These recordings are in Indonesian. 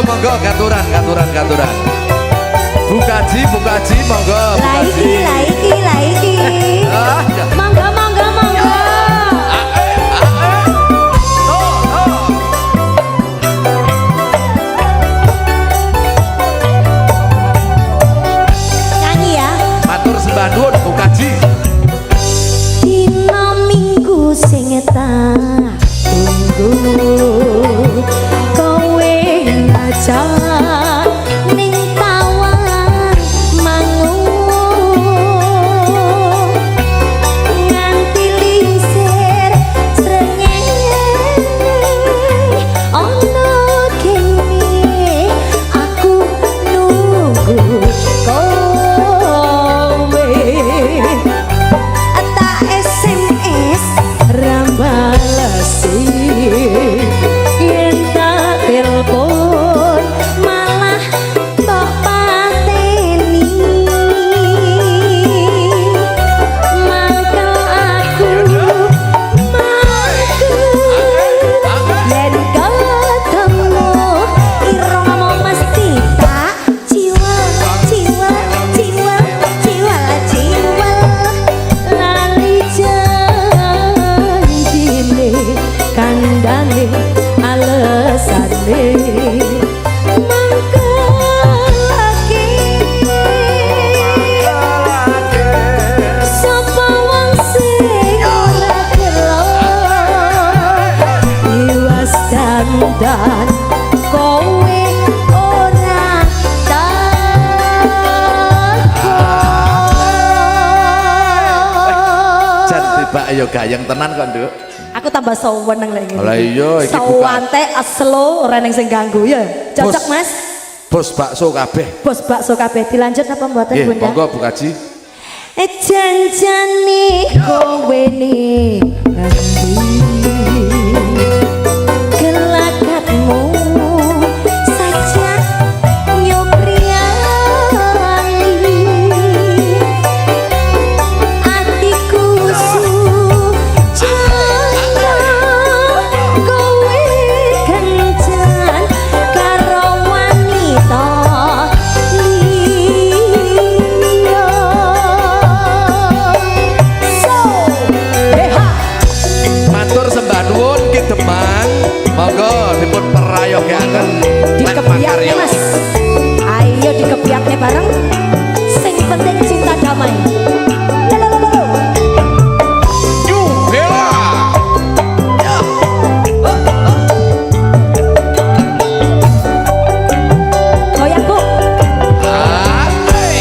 monggo katuran. Bukaji monggo. Laiki. Monggo. Nyanyi ya. Matur sembah nuwun Bukaji. Dina minggu sing tak tunggu kowe ngajak ning tawang mangu nganti lisir srengenge ana kene aku nunggu kowe tak SMS rambalasi yen tak telepon malah tok pateni mangkel aku yen ketemu irama mesti tak jiwa lali janjine kandhane alesane mangkelake sapa wong sing ora gelo iwas dandan kowe ora Jan tiba ayo gayeng tenan kok, Nduk. aku tambah soweneng lek ngene. Lah iya iki bukan. Sawante aslo ora ning sing ganggu ya. Cocok, Mas. Bos bakso kabeh. Bos bakso kabeh dilanjut apa mboten, Nggih, Bunda? monggo Bukaji. Janjane kowe ning ngendi gelakatmu saja nyopriali atiku sujana kowe kencan karo wanita liya Matur sembah nuwun Ki Demang. Monggo dipun perayogaken dikebiaknya Mas, ayo dikebiaknya bareng sing penting cinta damai. Bella. Goyang Bu.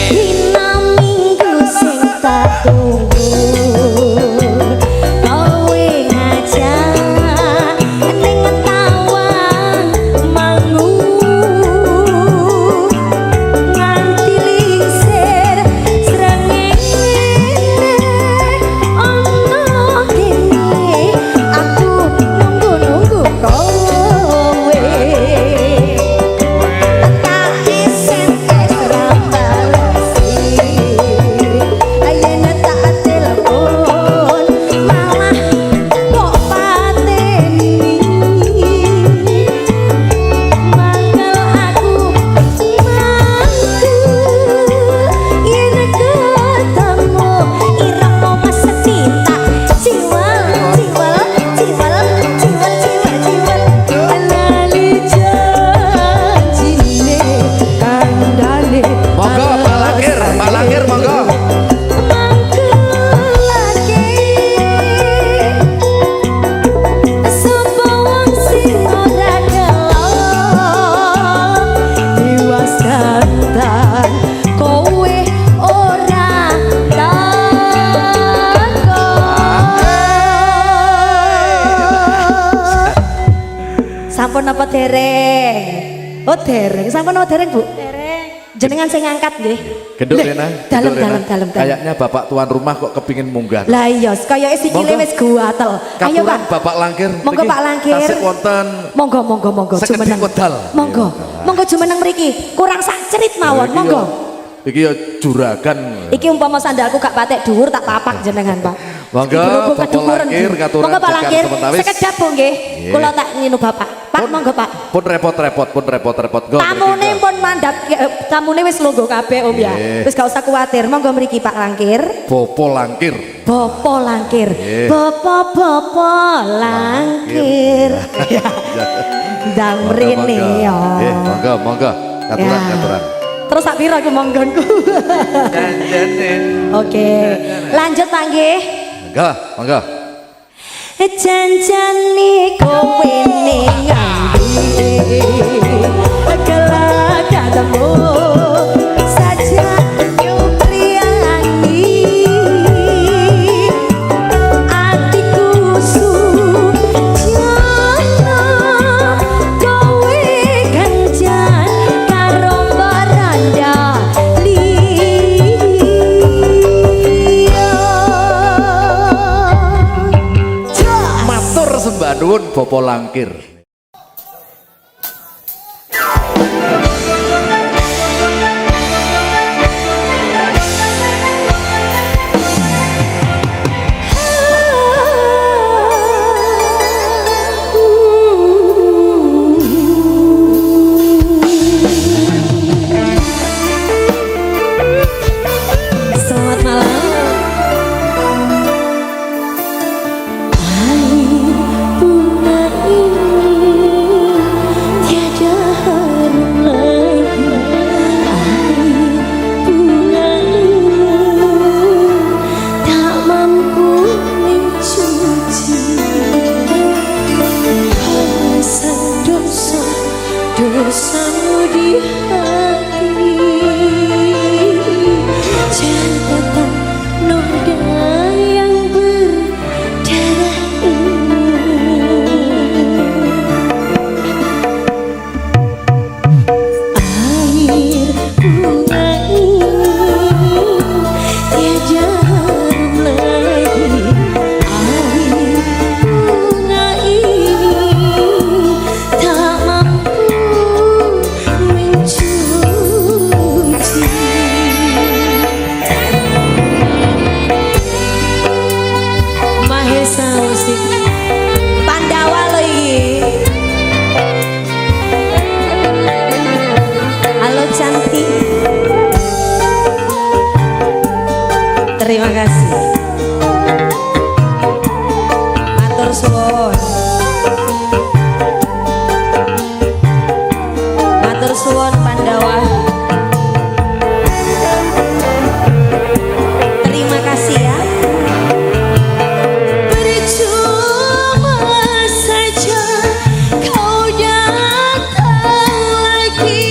Dina minggu sing tak tunggu kowe ngajak ning tawang mangu nganti lisir srengenge ana kene aku nunggu kowe tak SMS rambalasi ayeuna tak telepon malah kok pateni mangkel aku yen ketemu irama mesti tak jiwal lali janjine kandhane Monggo Pak Langkir monggo. mangkelake sapa wong sing ora gelo iwas dandan kowe ora takon. Sampun apa dereng? Oh dereng, sampun apa dereng Bu? Jenengan sing ngangkat nggih. Genduk Lho, Rena. Dalem. Kayaknya Bapak tuan rumah kok kepingin munggah. Lah iya, kaya sikile Monggo. wis guatel. Ayo Katuran Pak. Bapak Langkir. Monggo Niki Pak Langkir. Tasik wonten. Monggo Sekedhik jumeneng. wedal. Monggo jumeneng mriki. Kurang sak cerit mawon, Iki monggo. Iki ya juragan. Iki umpama sandalku gak patek dhuwur tak papak jenengan, Pak. Monggo Dirubung Bapak kedukuran, Langkir nggih. katuran Monggo Pak Jakarta Langkir, Sementawis. sekedap Bu nggih. Nggih. Kula tak nginu Bapak. Pak monggo Pak. Pun repot-repot, pun repot-repot. Go, Tamune mriki, go. pun mandap, tamune wis lungguh kabeh Om ya. Nggih. Wis gak usah kuwatir. Monggo mriki Pak Langkir. Bopo Langkir. Bopo Langkir. Nggih. Bopo Langkir. Ndang mrene ya. Nggih, monggo, monggo. Katuran, Ya. katuran. Terus sak pira ku monggonku. Oke. Lanjut Pak nggih. Monggo, monggo. Janjane kowe ning ngendi kelak ketemu saja nyupriani atiku sujana kowe ganjan karo baranda Matur sembah nuwun Bopo Langkir. Selamat malam. Bunga ini tiada harum lagi. Bunga ini tak mampu mencuci alasan dosamu di hati. Catatan noda yang berdarah air bunga ini tiada harum lagi. Air bunga ini tak mampu mencuci. Mahesa musik Pandawa lo iki. Halo cantik. Terima kasih. Matur suwun. Matur suwun Pandawa. Terima kasih ya. Percuma saja kau datang lagi.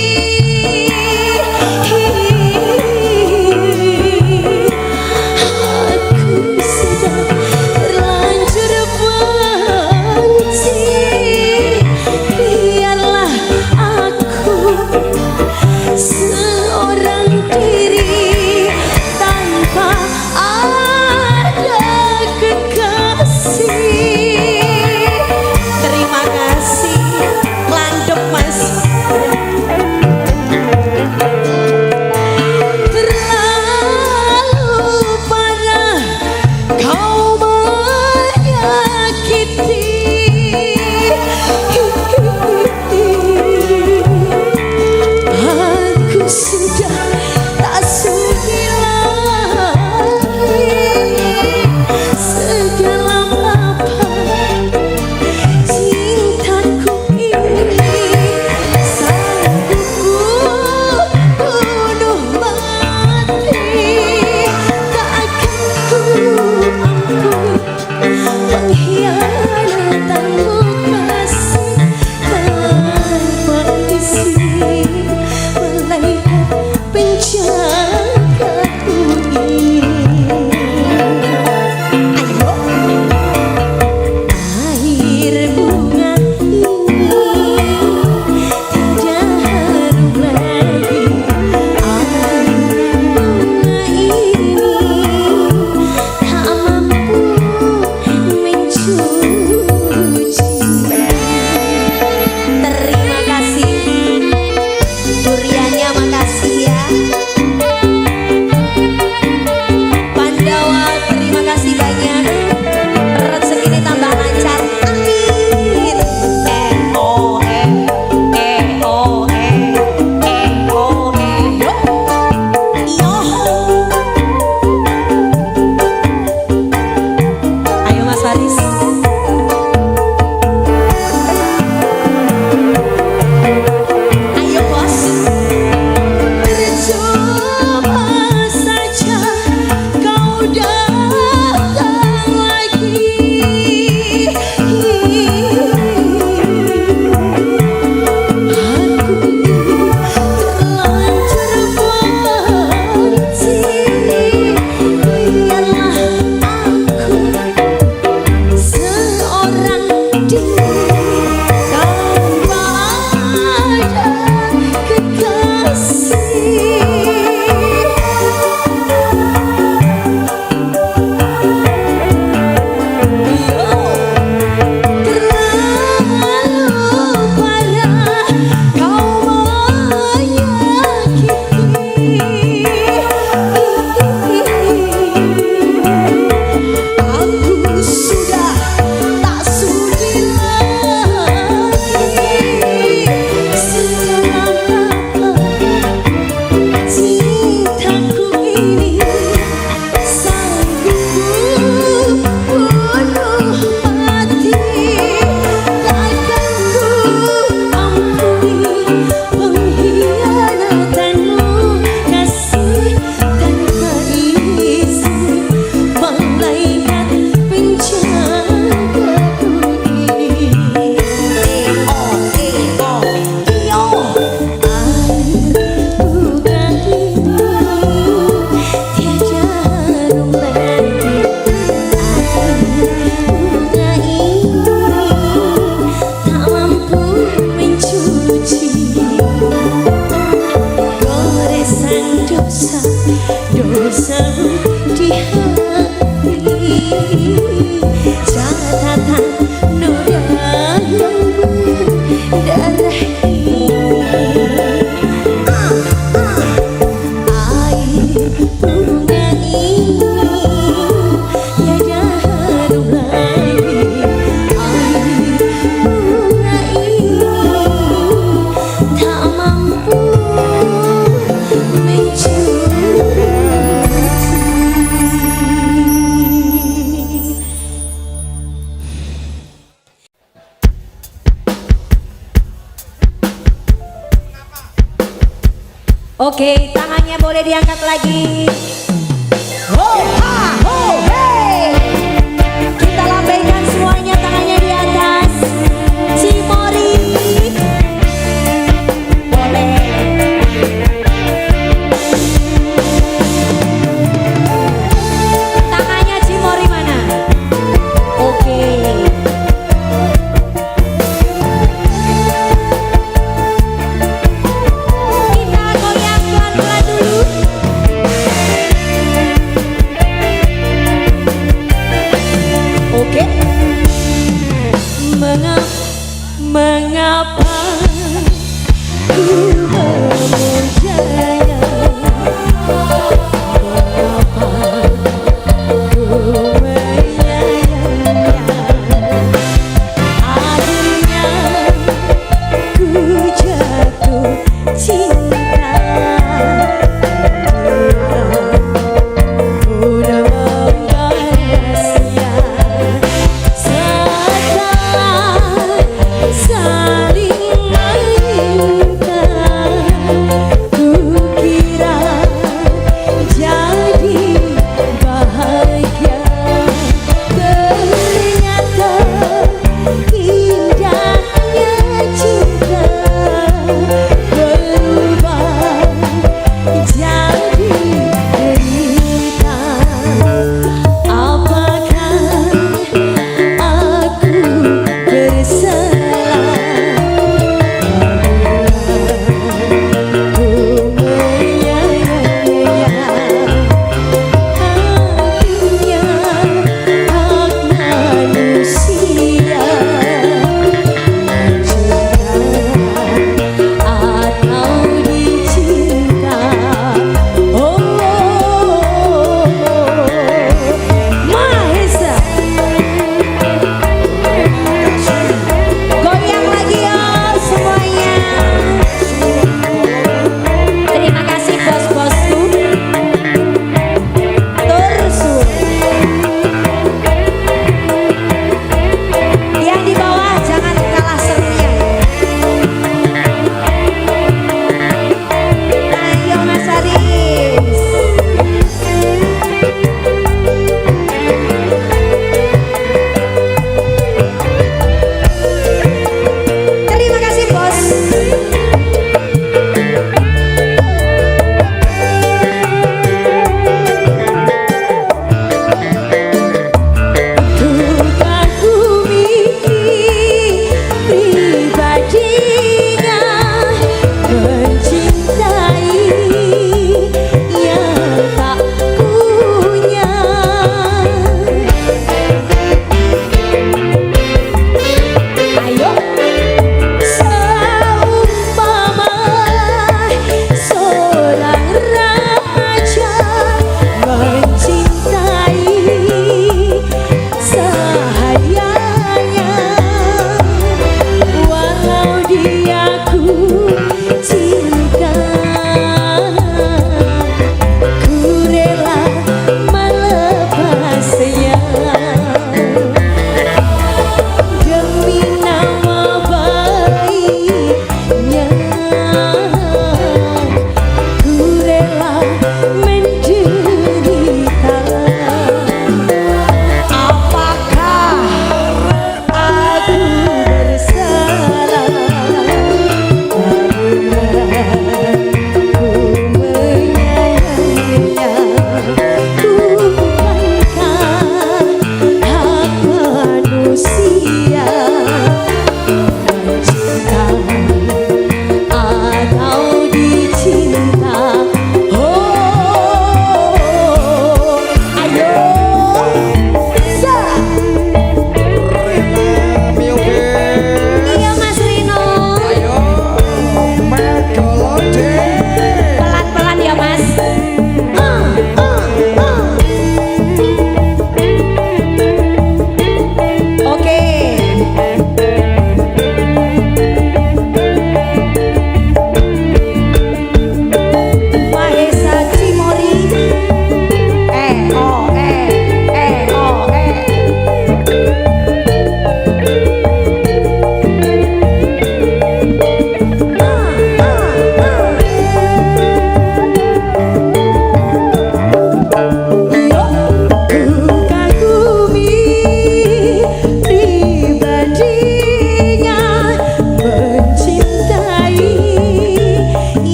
catatan noda darah air bunga ini tiada harum lagi air bunga ini tak mampu mencuci. Oke, tangannya boleh diangkat lagi. Ho ha ho hey. Kita lambaikan semuanya tangannya di atas. Cimori. Boleh. Tangannya Cimori mana? Oke. Kita goyang pelan-pelan dulu.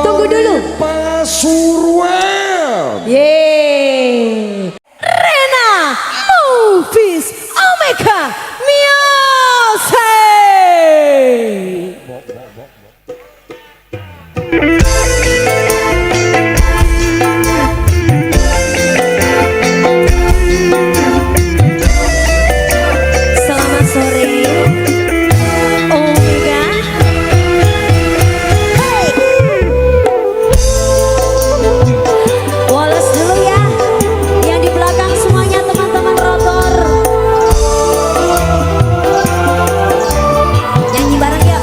Tunggu dulu. Pasuruan. Yeay. Rena Movies Omega Music. Selamat sore Omega. Hey. Wallace dulu ya. Yang di belakang semuanya teman-teman rotor. Nyanyi bareng yuk.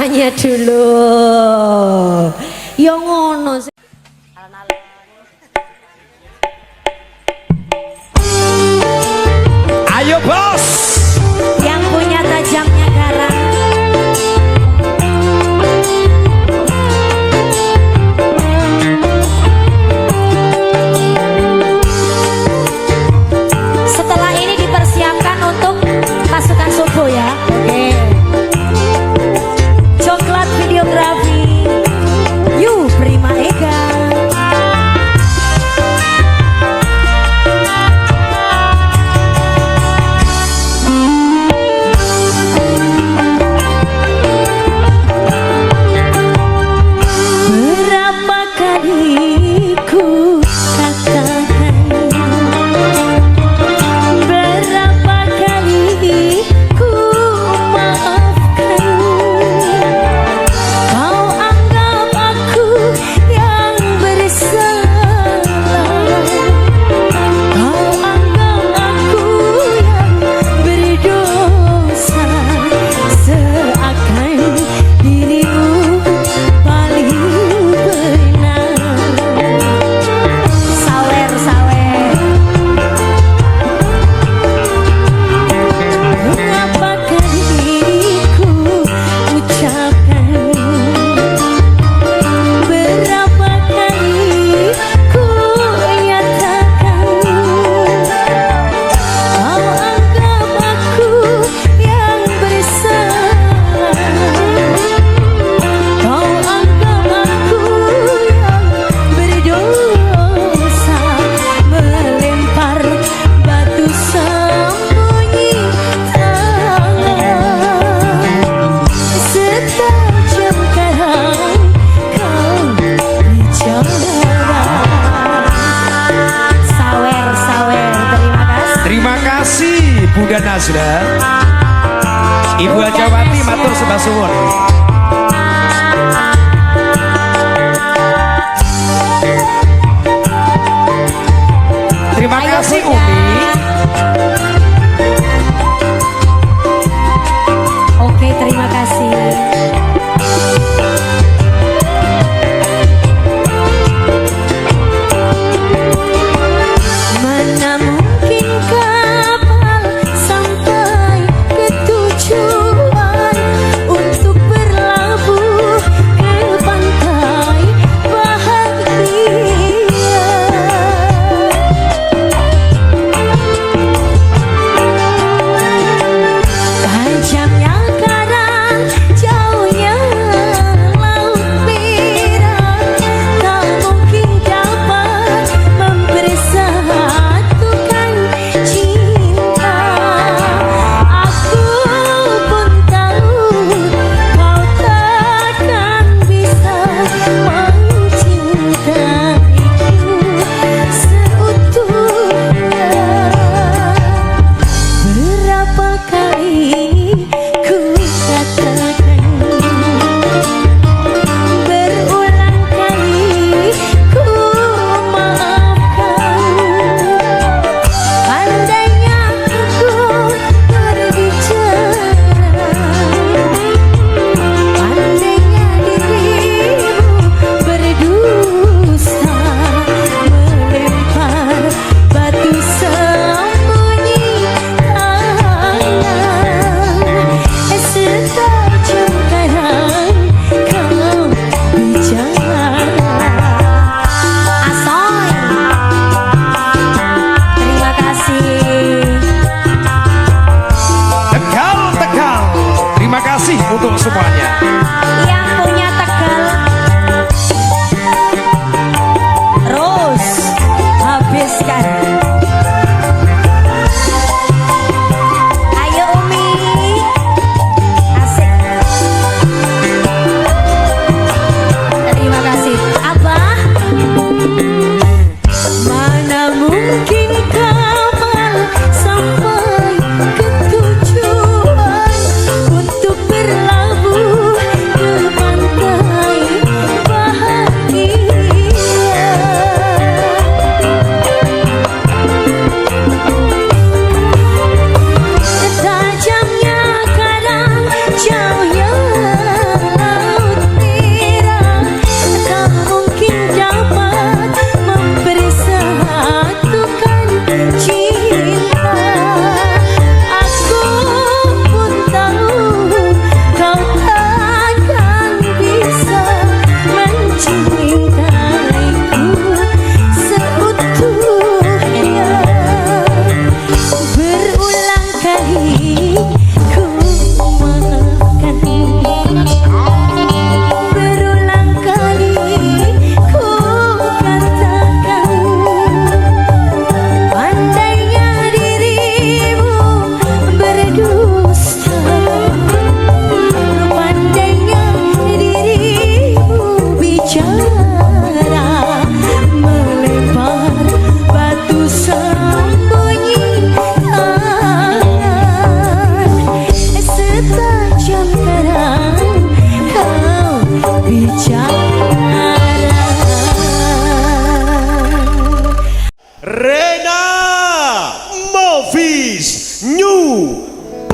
kampanye dulu. Yo ngono sih. Ayo bos. Yang punya tajamnya garang. Setelah ini dipersiapkan untuk pasukan subuh ya. Oke. Coklat videografi. You Prima Ega. Berapa kali ku katakan, berapa kali ku maafkan, kau anggap aku yang bersalah, kau anggap aku yang berdosa, seakan dirimu paling benar. Sawer sawer. Berapa kali ku ucapkan, berapa kali ku nyatakan, kau anggap aku yang bersalah, kau anggap aku yang berdosa, melempar batu sembunyi tangan, setajam karang kau bicara. Sawer sawer, terima kasih. Terima kasih Bunda Nazla, Ibu Hajawati matur sembah suwun. Terima Ayo, kasih Bunda. Umi. Oke, terima kasih. Mana mungkin kapal sampai ke tujuan untuk berlabuh ke pantai bahagia.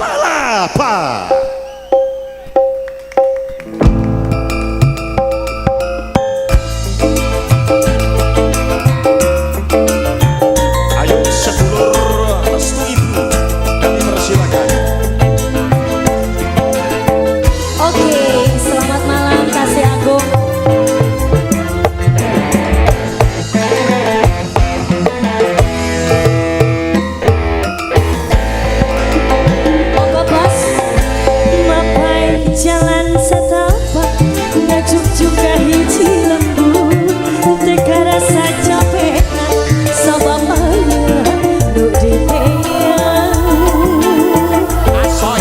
palapa. Ayo sedulur restu ibu, kami persilakan. Oke, selamat malam Kasih Agung. Monggo bos. Mapai jalan setapak, ngajuk juga hiji lembu, teka rasa capek, sabab ayah nu diteang.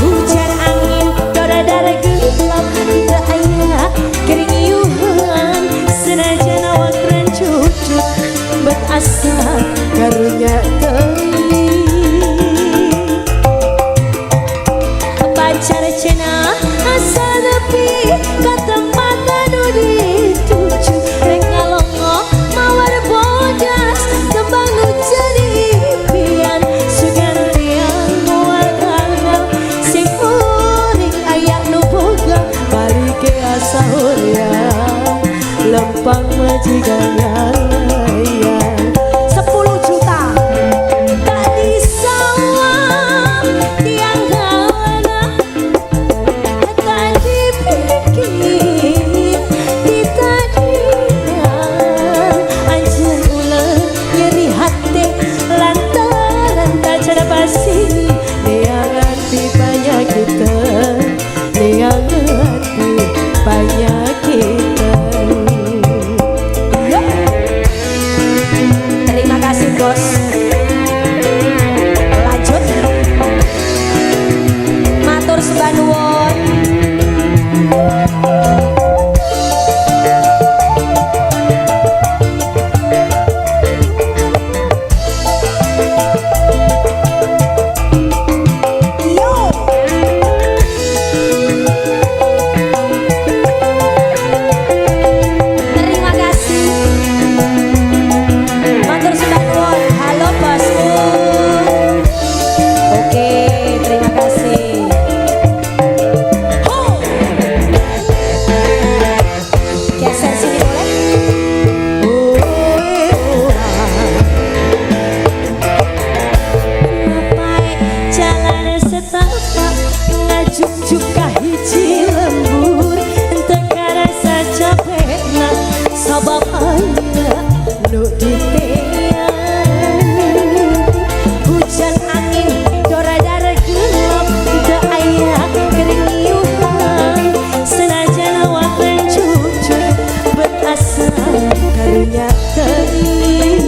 Hujan angin, dora-dora gelap, teu aya kering iuhan, senajan awak rancucut, bet asa karunya teuing. Pacar cenah asa nepi ka tempat anu dituju, rek ngalongo mawar bodas tembang nu jadi impian, sugantian moal kangen sing uring aya nu boga balik ke asa horeang lempang majikan layan 10 juta tak disawang tiang gawana tak dipikir ditadian anjeun uleung nyeri hati lantaran tak cara pasti neangan di panyakitan neangan di panyakitan. Terima kasih bos. Lanjut. Matur sembah nuwun. Terima kasih. Matur sembah nuwun. Halo bosku. Oke, terima kasih. Ho! Geser sini boleh? Mapai jalan setapak, ngajuk juga hiji lembur, teka rasa capekna sabab aya nu diteang. Hujan angin, dora-dara gelap, teu aya kering iuhan, senajan awak rancucut, bet asa karunya teuing.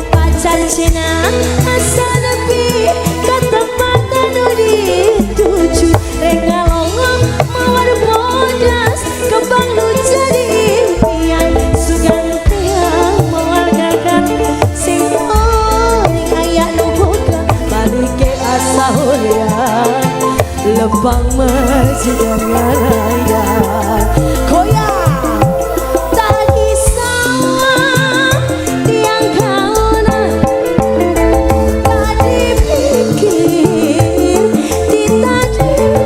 Pacar cenah asa nepi ka tempat anu dituju, rek ngalongo mawar bodas kembang nu jadi impian, sugantian moal gagal sing uring aya nu boga balik ke asa horeang lempang majikan layan goyang tak disawang tiang gauna tak dipikir ditadian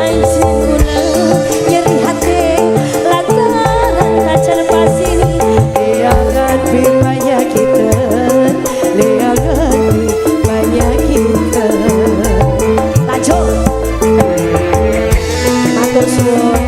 anjeun uleung nyeri hati lantaran kacar pasini leangan pi panyakitan leangan pi panyakitan. Lanjut. Matur suwun.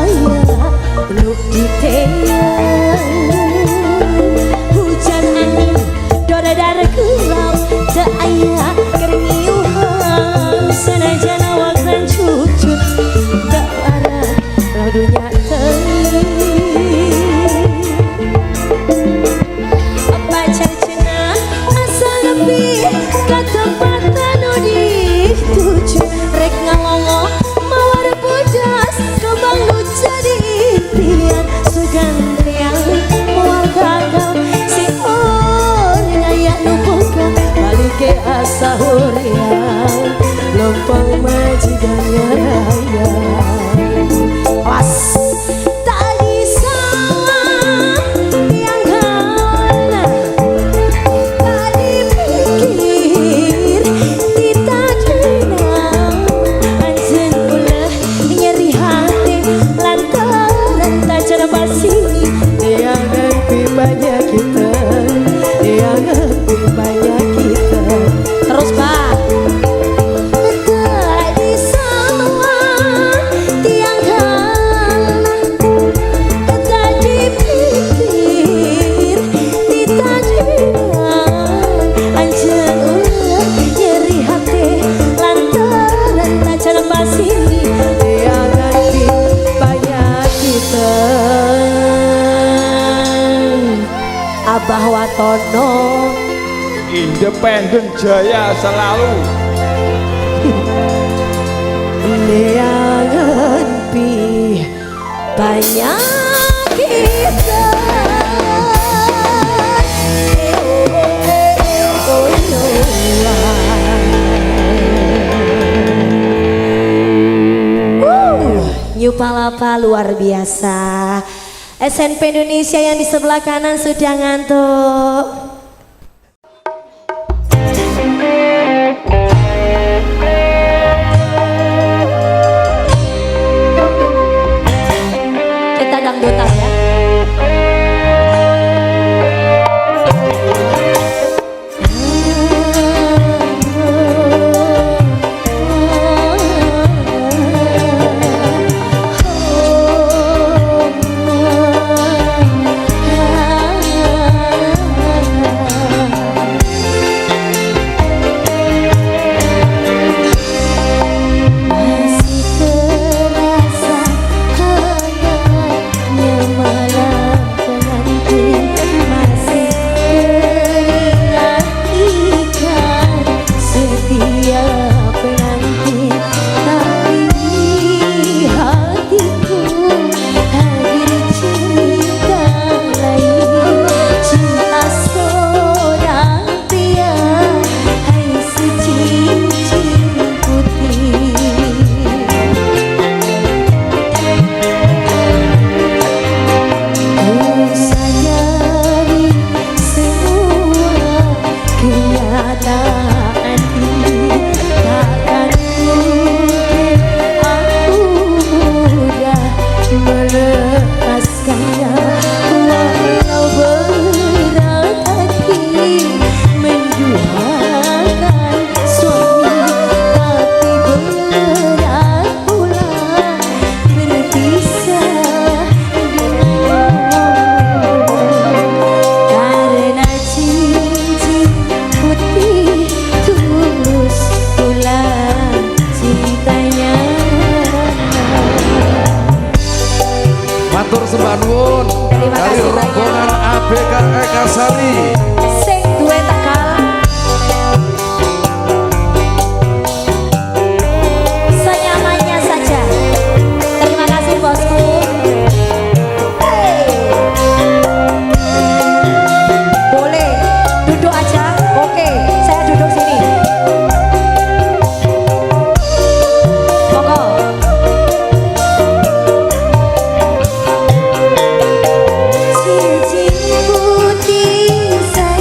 saya lu diteang hujan angin dora dar gelap tak aya keringiuhan senajan awak dan cucut tak arah ladunya apa cacena asa lebih katempatan udi tuju rek ngalongo mawar bodas kebang nu jadi impian sugantrian mual gagal si ngaya nu buka balik ke asa hurian lempang majikan raya was tadi salah yang kalah tadi pikir tidak kenal anjen ulah nyeri hati lantaran tak cara basi dia ngerti banyak kita dia ngerti banyak kita terus pak tadi salah tiang kalah tadi pikir tidak kenal anjen ulah nyeri hati lantaran tak cara basi dia ngerti banyak kita Abah Watono Independen jaya selalu. neangan pi banyak kita New Palapa luar biasa. SNP Indonesia yang di sebelah kanan sudah ngantuk. Kita dangdutan ya. Matur sembah nuwun Terima dari kasih banyak. rombongan ABK Eka Sari. Sing duwe Tegal. Senyamannya saja. Terima kasih bosku. Hey. Boleh duduk aja. Oke, saya duduk sini. Monggo. Cincin putih saya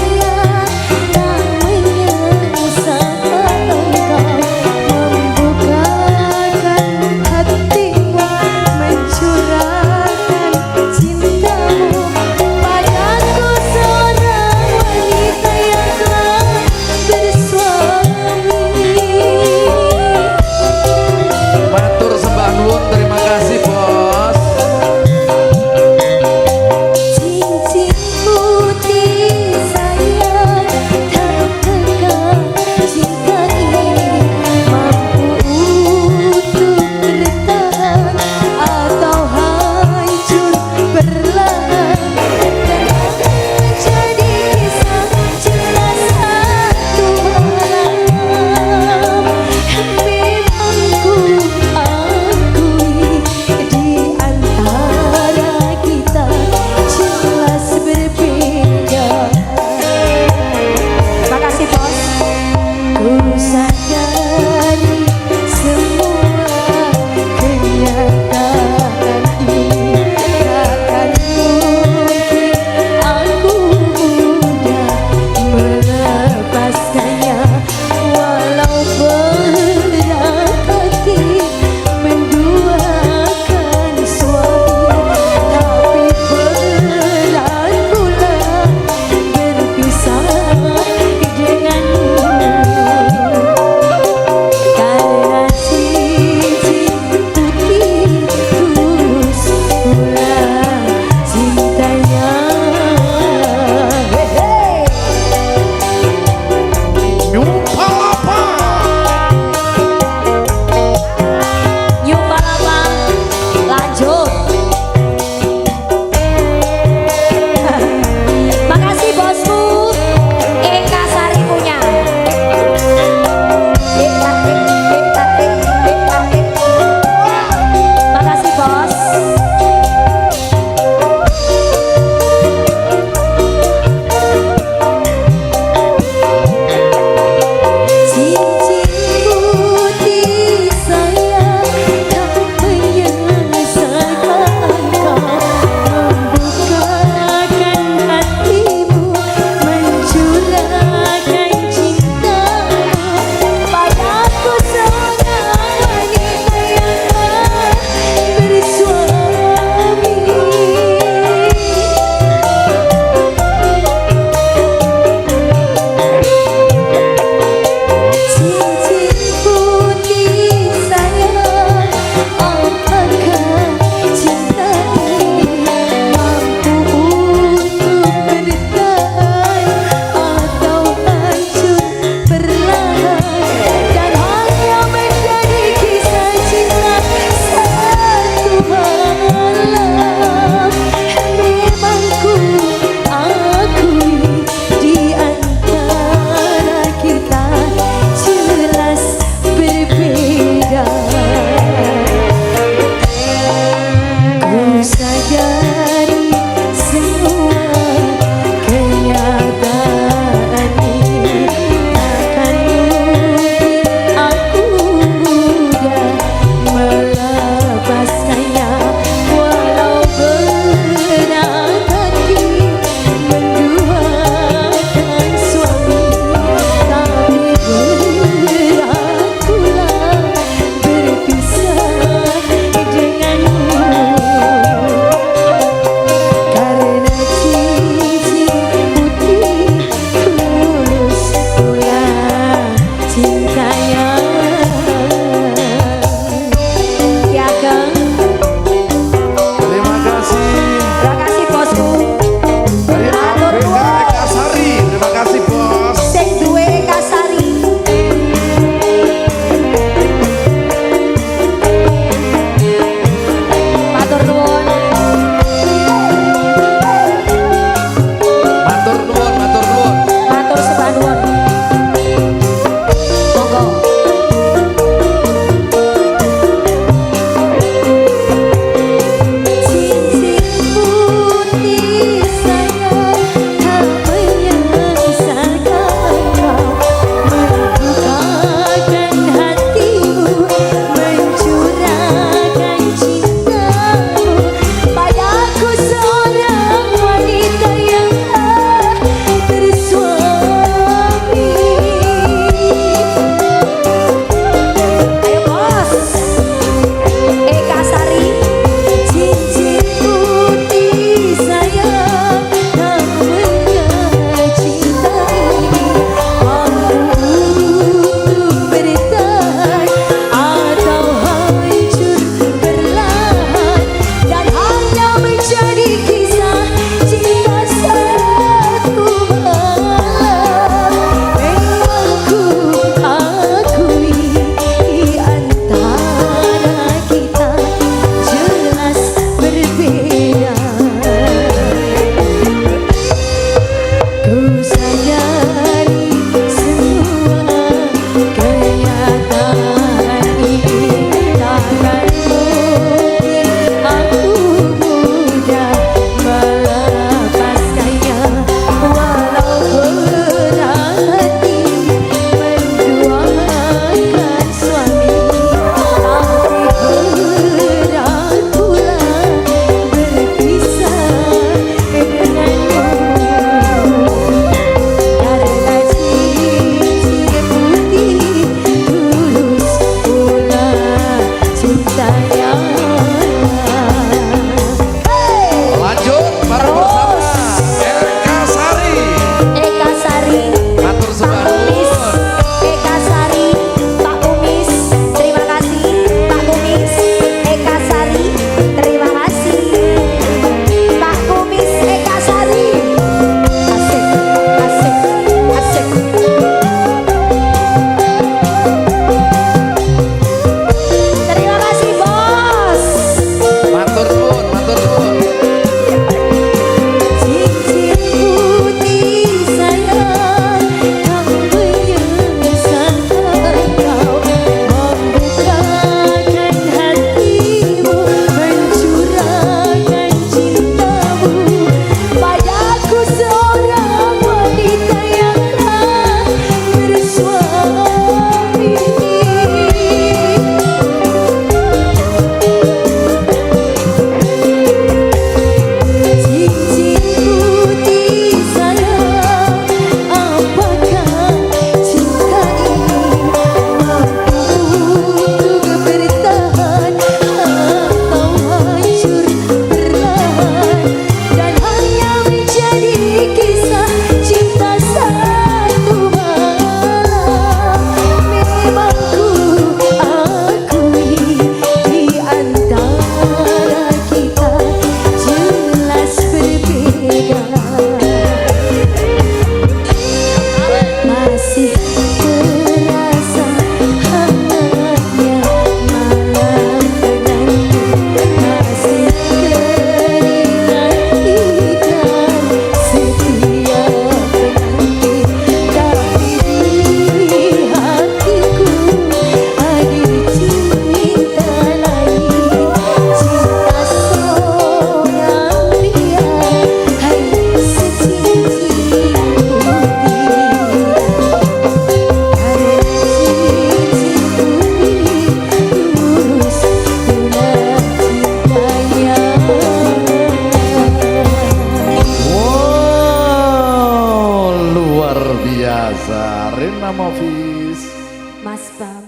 Mofis. Mas Bam.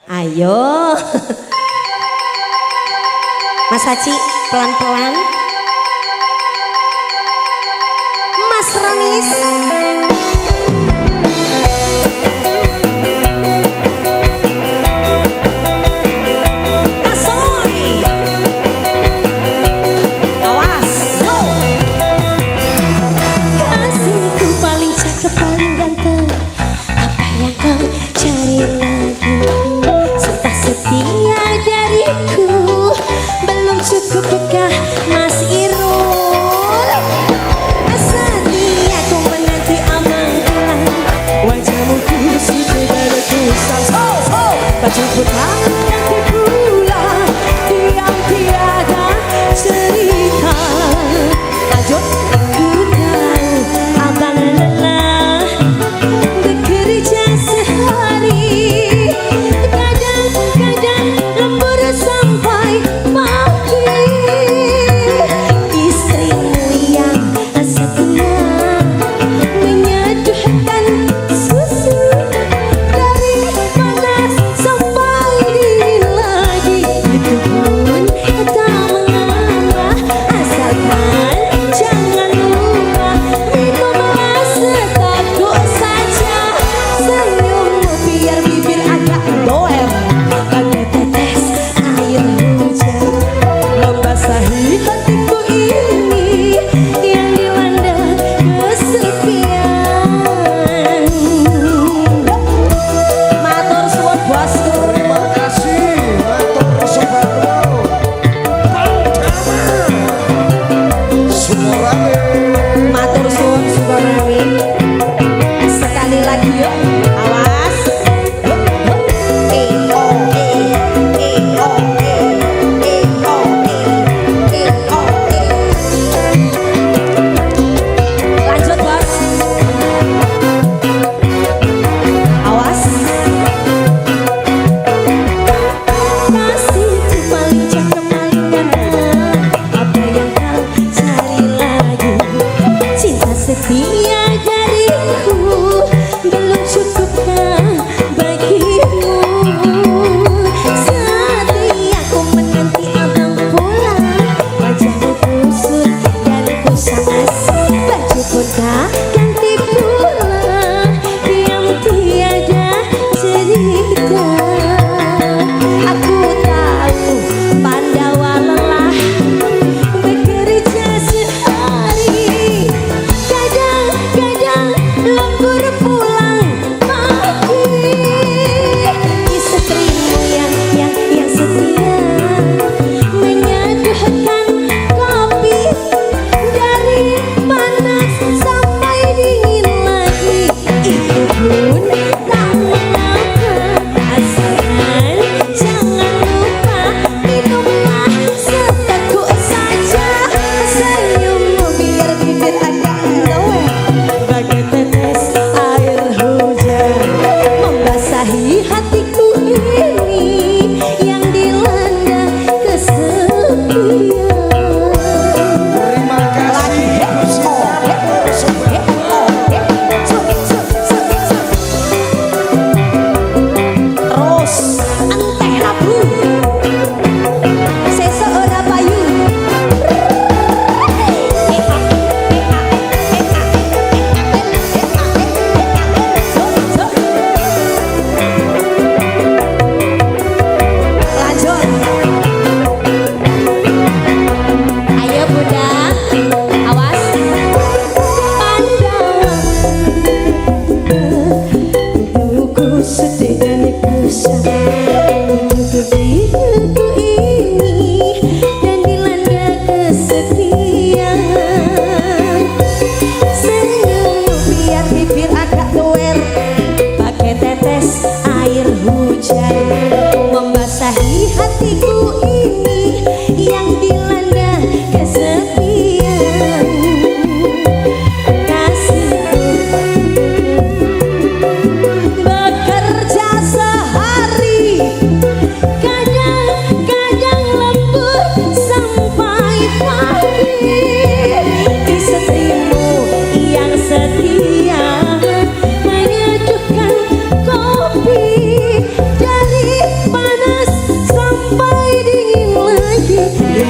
Ayo. Mas Haji pelan-pelan. Mas Ramis. Asoy. Awas. Go. Kasihku paling cakep paling ganteng. Apa yang kau cari lagi? Serta setia dariku. Belum cukup bekah Mas Irul. Setia aku menanti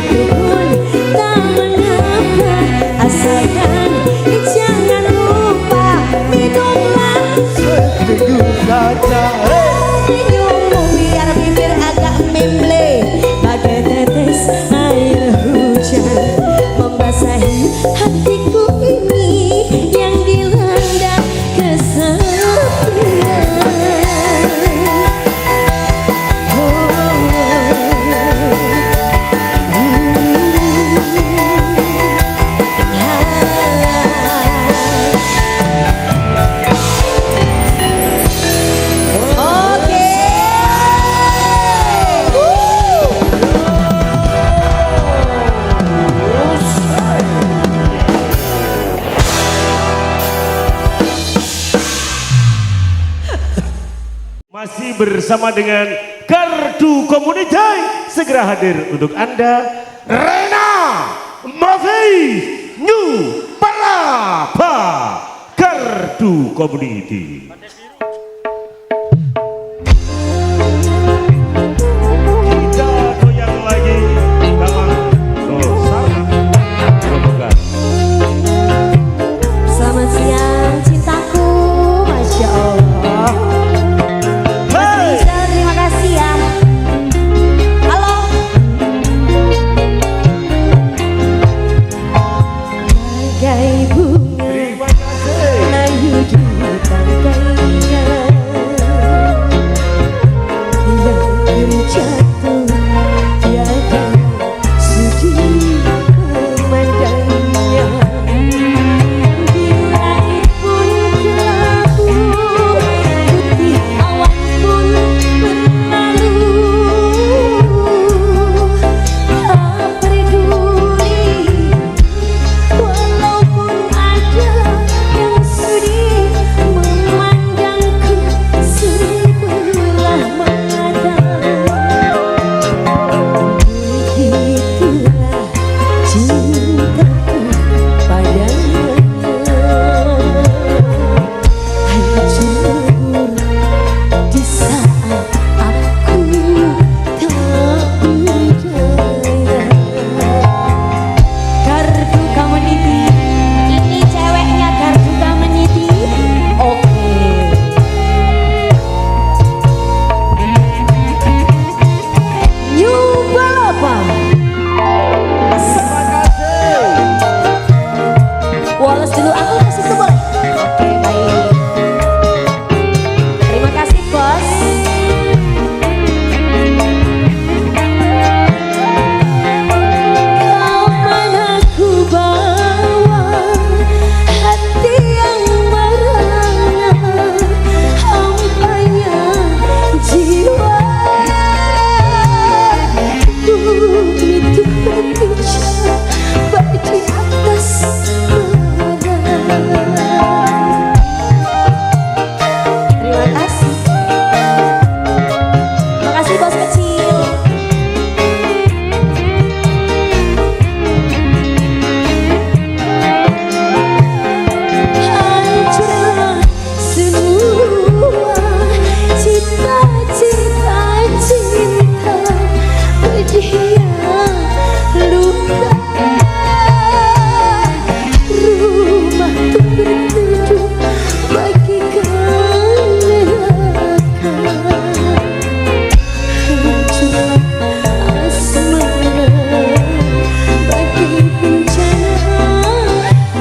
itu pun tak mengapa, asalkan jangan lupa minumlah Teguh saja. minummu biar bibir agak memble bagai tetes air hujan membasahi hatiku ini yang dilanda kesepian. Masih bersama dengan Gardu Community, segera hadir untuk Anda Rena Mavis New Palapa Gardu Community. Kita goyang lagi dalam Nusana Rombongan. Selamat siang cintaku, Masya Allah. Terima kasih ya. Halo. Bagai bunga Terima kasih. layu di tangkainya yang terjatuh tiada sudi memandangnya. Di langit pun kelabu, putih awan pun berlalu. Tak peduli walaupun ada yang sudi memandangku sebelah mata. Begitulah cintaku padanya, hancur di saat aku tak berdaya. Gardu Community, ini ceweknya Gardu Community. Oke. New Palapa. Wallace dulu, aku kasih itu boleh? Oke, baik. Terima kasih, bos. Kemana ku bawa hati yang merana, hampanya jiwa. Bumi itu berbicara baik di atas badan. Terima kasih. Terima kasih bos kecil. Hancurlah semua cita-cita cinta, pedihnya luka. Rumah tuh bertujuh bagikan neraka. Hancurlah asmara bagi bencana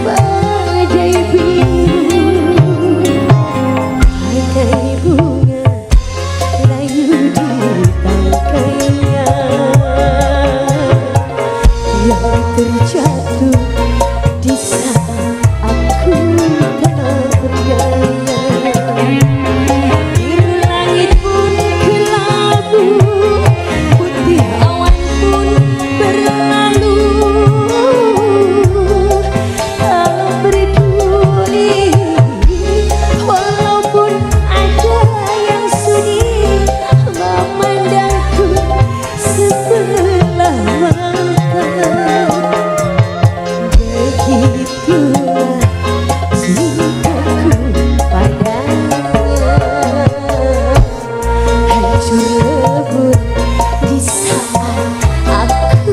badai biru. Bagai bunga layu di tangkainya yang terjatuh di saat aku tak berdaya. Biru langit pun kelabu, putih awan pun berlalu. Tak peduli walaupun ada yang sudi memandangku sebelah mata. Begitulah cintaku padanya, hancur lebur di saat aku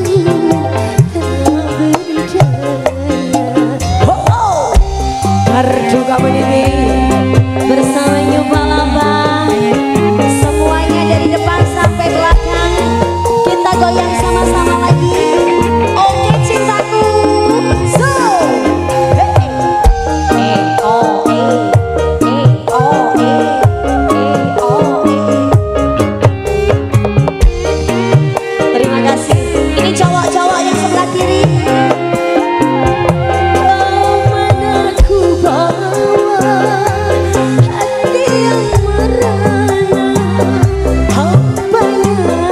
cowok-cowok yang sebelah kiri. Kemana ku bawa hati yang merana, hampanya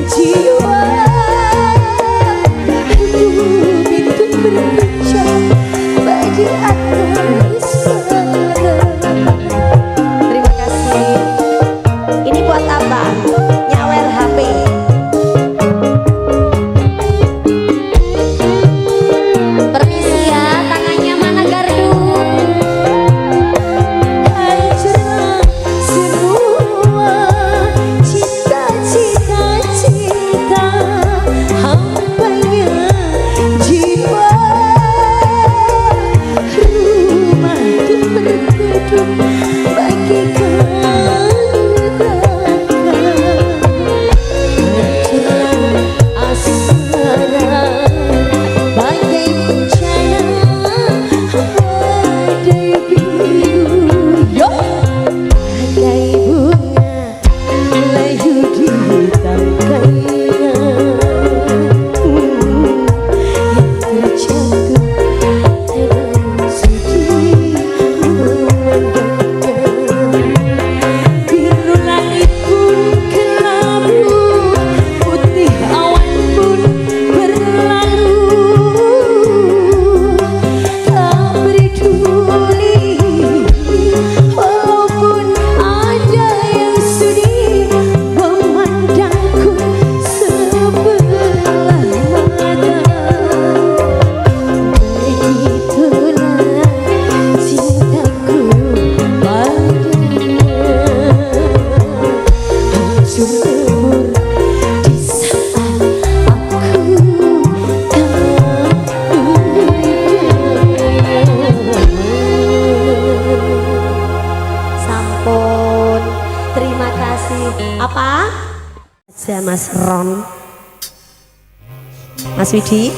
jiwa. Hidup itu berjam bagi atas segala. Terima kasih. Ini buat apa? Nyawer HP. Permisi ya, tangannya mana gardu? Hancurlah semua cita-cita hampanya jiwa. Rumah itu berkedung bagikan asmara bagai bencana, badai biru yo, bagai bunga layu di tangkainya yang terjatuh dalam sedih memandangnya. Biru langit pun kelabu, putih awan pun berlalu, tak peduli walaupun ada yang sudi memandangku sebelah mata. Begitulah cintaku padanya, hancur lebur di saat aku sampun. Terima kasih. Apa? Saya Mas Ron, Mas Widi.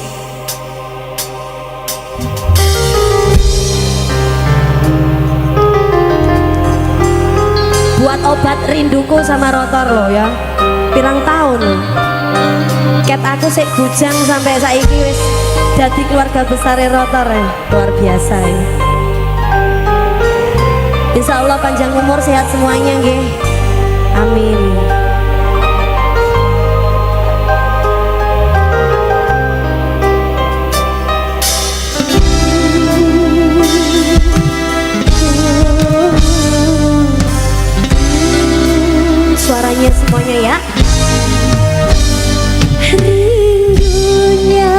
Buat obat rinduku sama rotor lo ya. Pirang tahun lo. Ket aku sik bujang sampai saiki wis dadi keluarga besar rotor ya. Luar biasa ya. Insya Allah panjang umur sehat semuanya nggih. Amin. Suaranya semuanya ya. Rindunya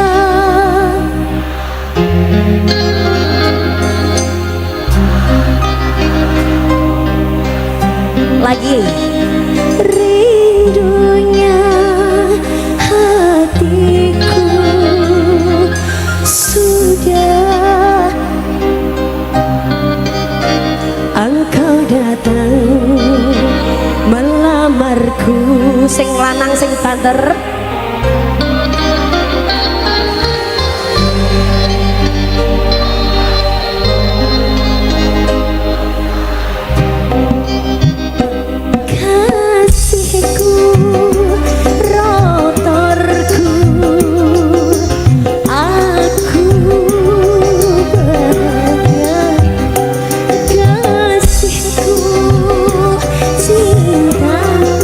lagi. Rindunya hatiku sudah engkau datang melamarku. Sing lanang sing banter. Kasihku, rotorku, aku bahagia. Kasihku, cintaku,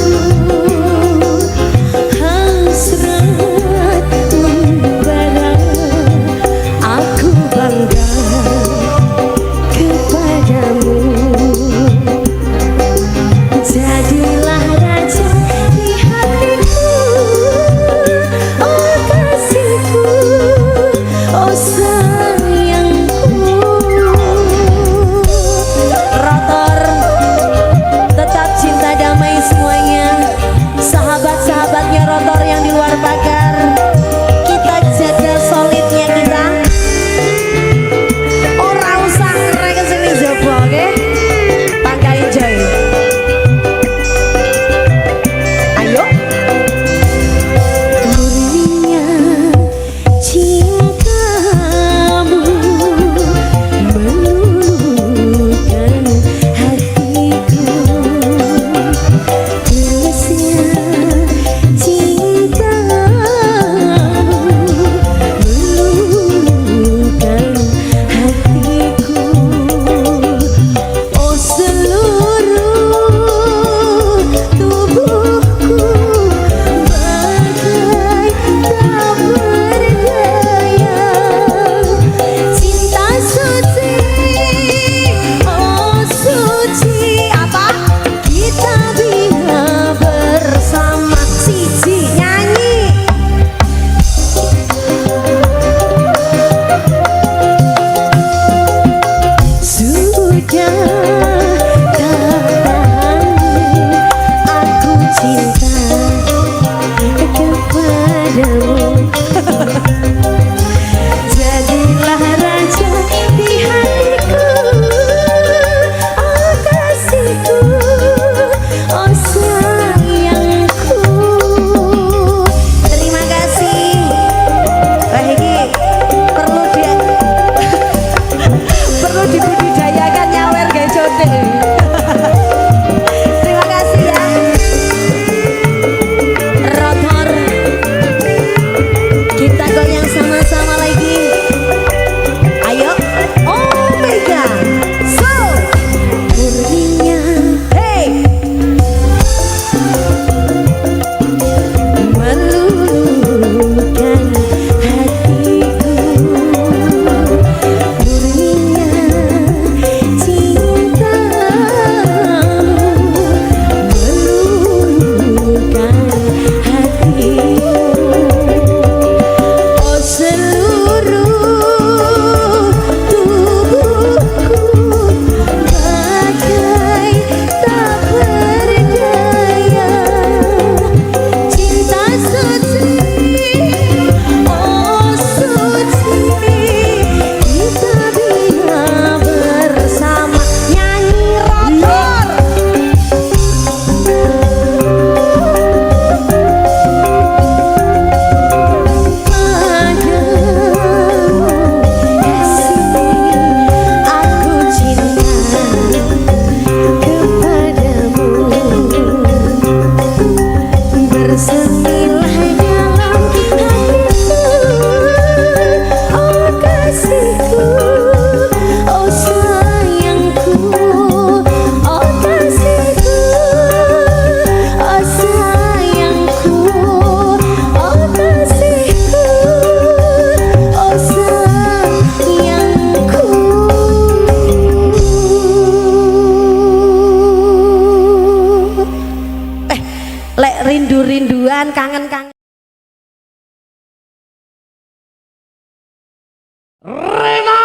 Rena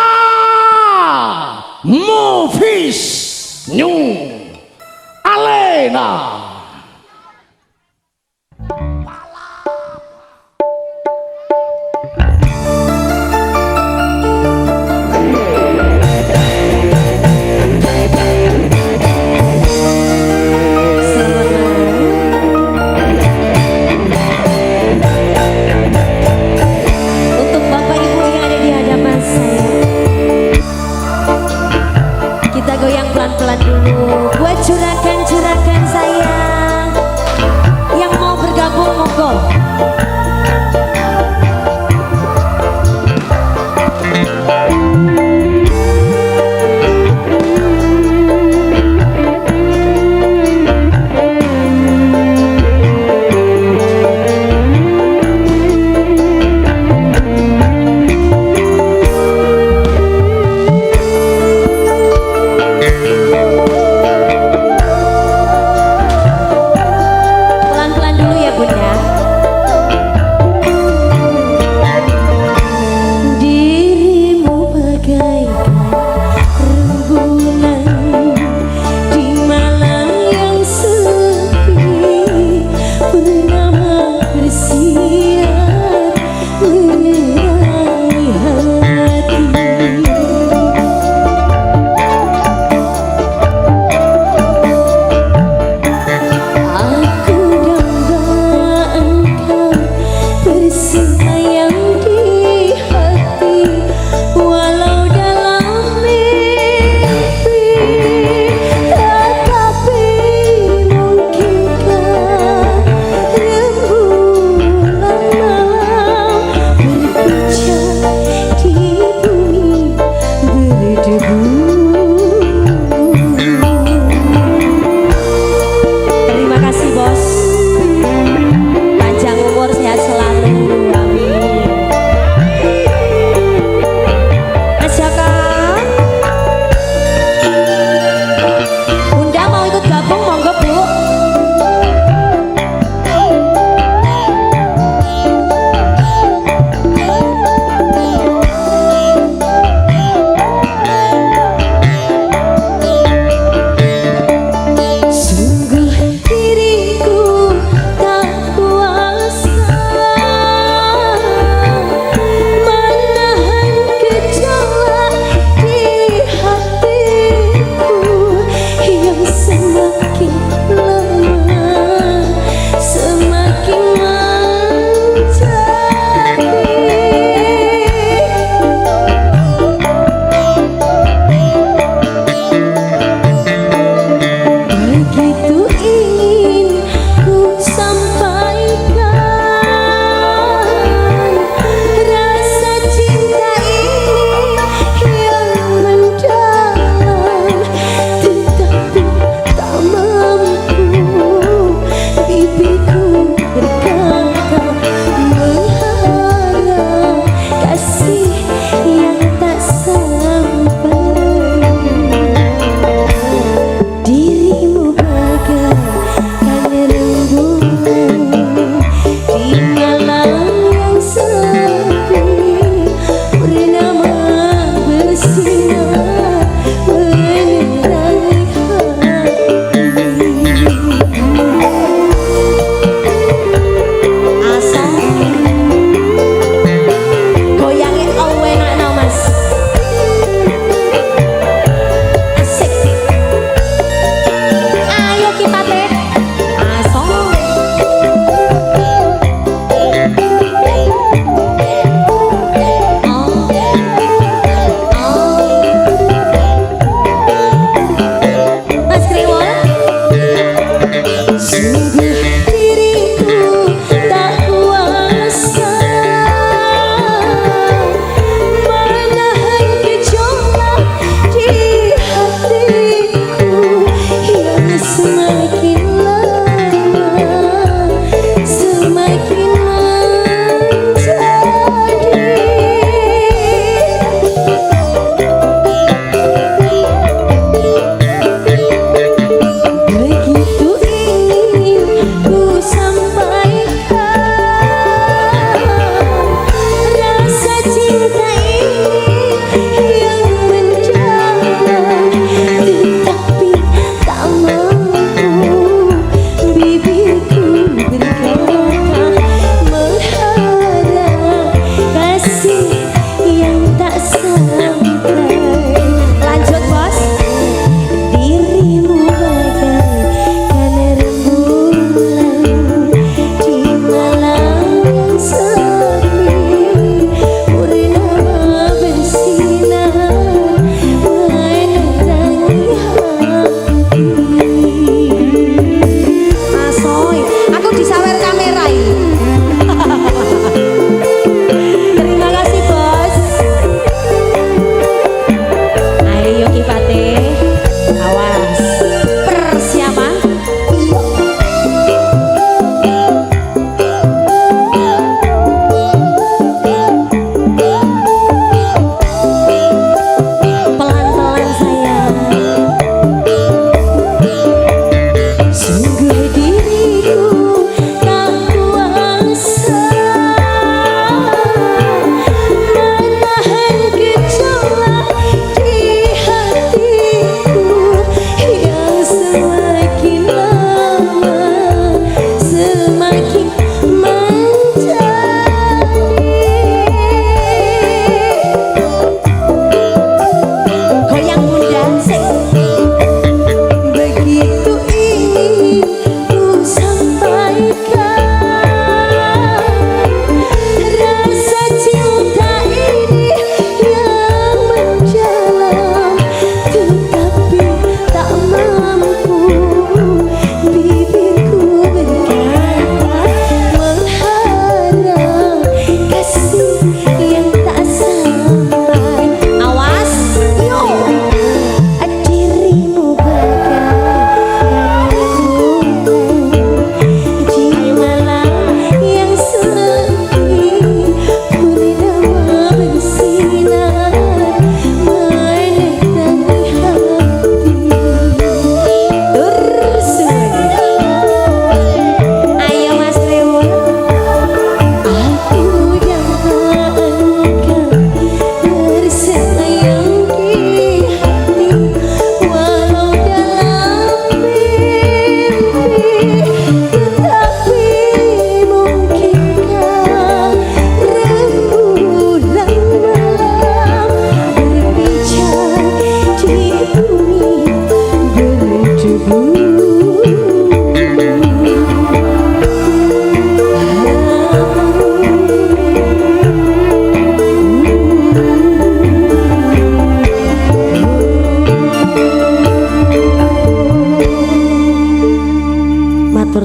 Movies New Alena. Untuk Bapak Ibu yang ada di hadapan saya, kita goyang pelan-pelan dulu. Buat juragan-juragan saya yang mau bergabung, monggo.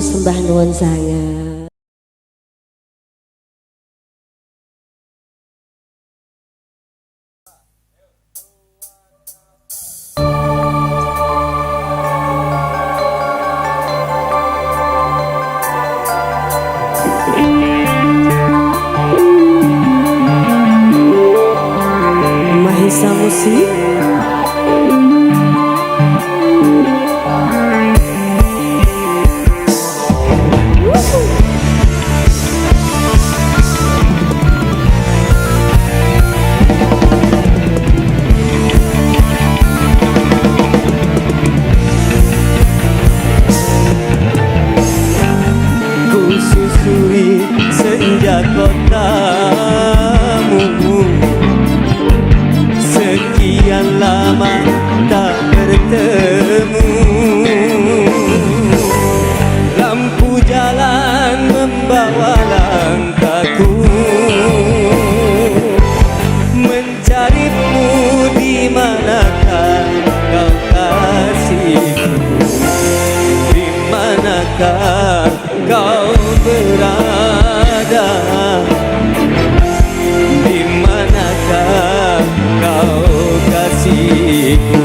sembah nuwun sangat. Mahisa Musik. Susuri senja kotamu, sekian lama tak bertemu. Lampu jalan membawa langkahku, mencarimu di manakah kau kasihku, di manakah kau berada, di manakah kau kasihku.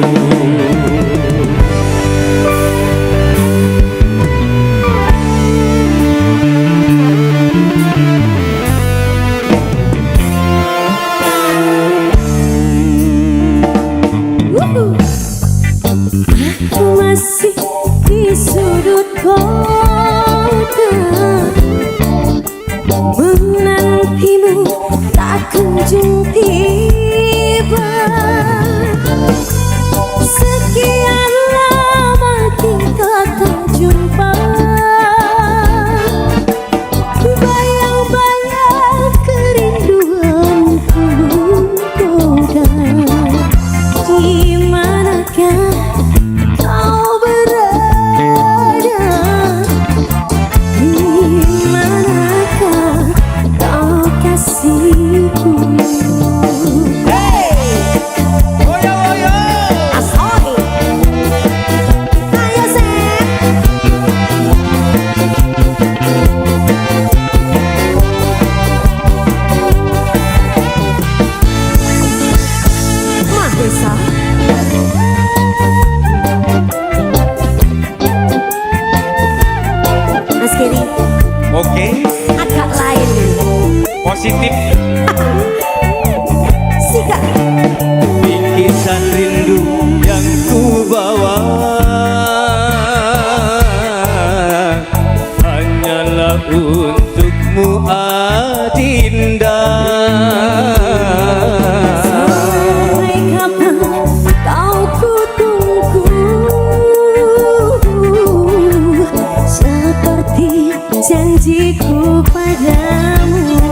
Aku masih di sudut kota, menantimu tak kunjung tiba. Sekian lama kita tak jumpa, bayang-bayang kerinduanku menggoda. Di manakah kau berada, di manakah kau kasihku. Asohi, ayo Sep. Mahesa. Mas Kiri, Oke, agak lain positif. Sikap. Bingkisan rindu yang ku bawa hanyalah untukmu Adinda. Sampai kapan kau ku tunggu, seperti janjiku padamu.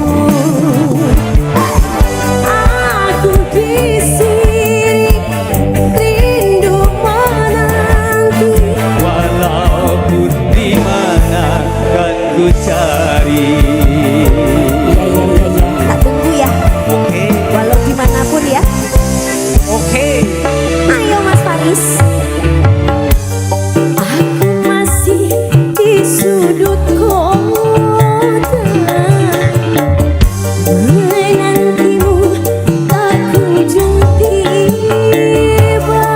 Aku di sini rindu menanti, Walaupun di mana kan ku cari. tak tunggu ya, Oke, walau dimanapun ya. oke. Ayo Mas Faris. Aku masih di sudut kota, menantimu tak kunjung tiba.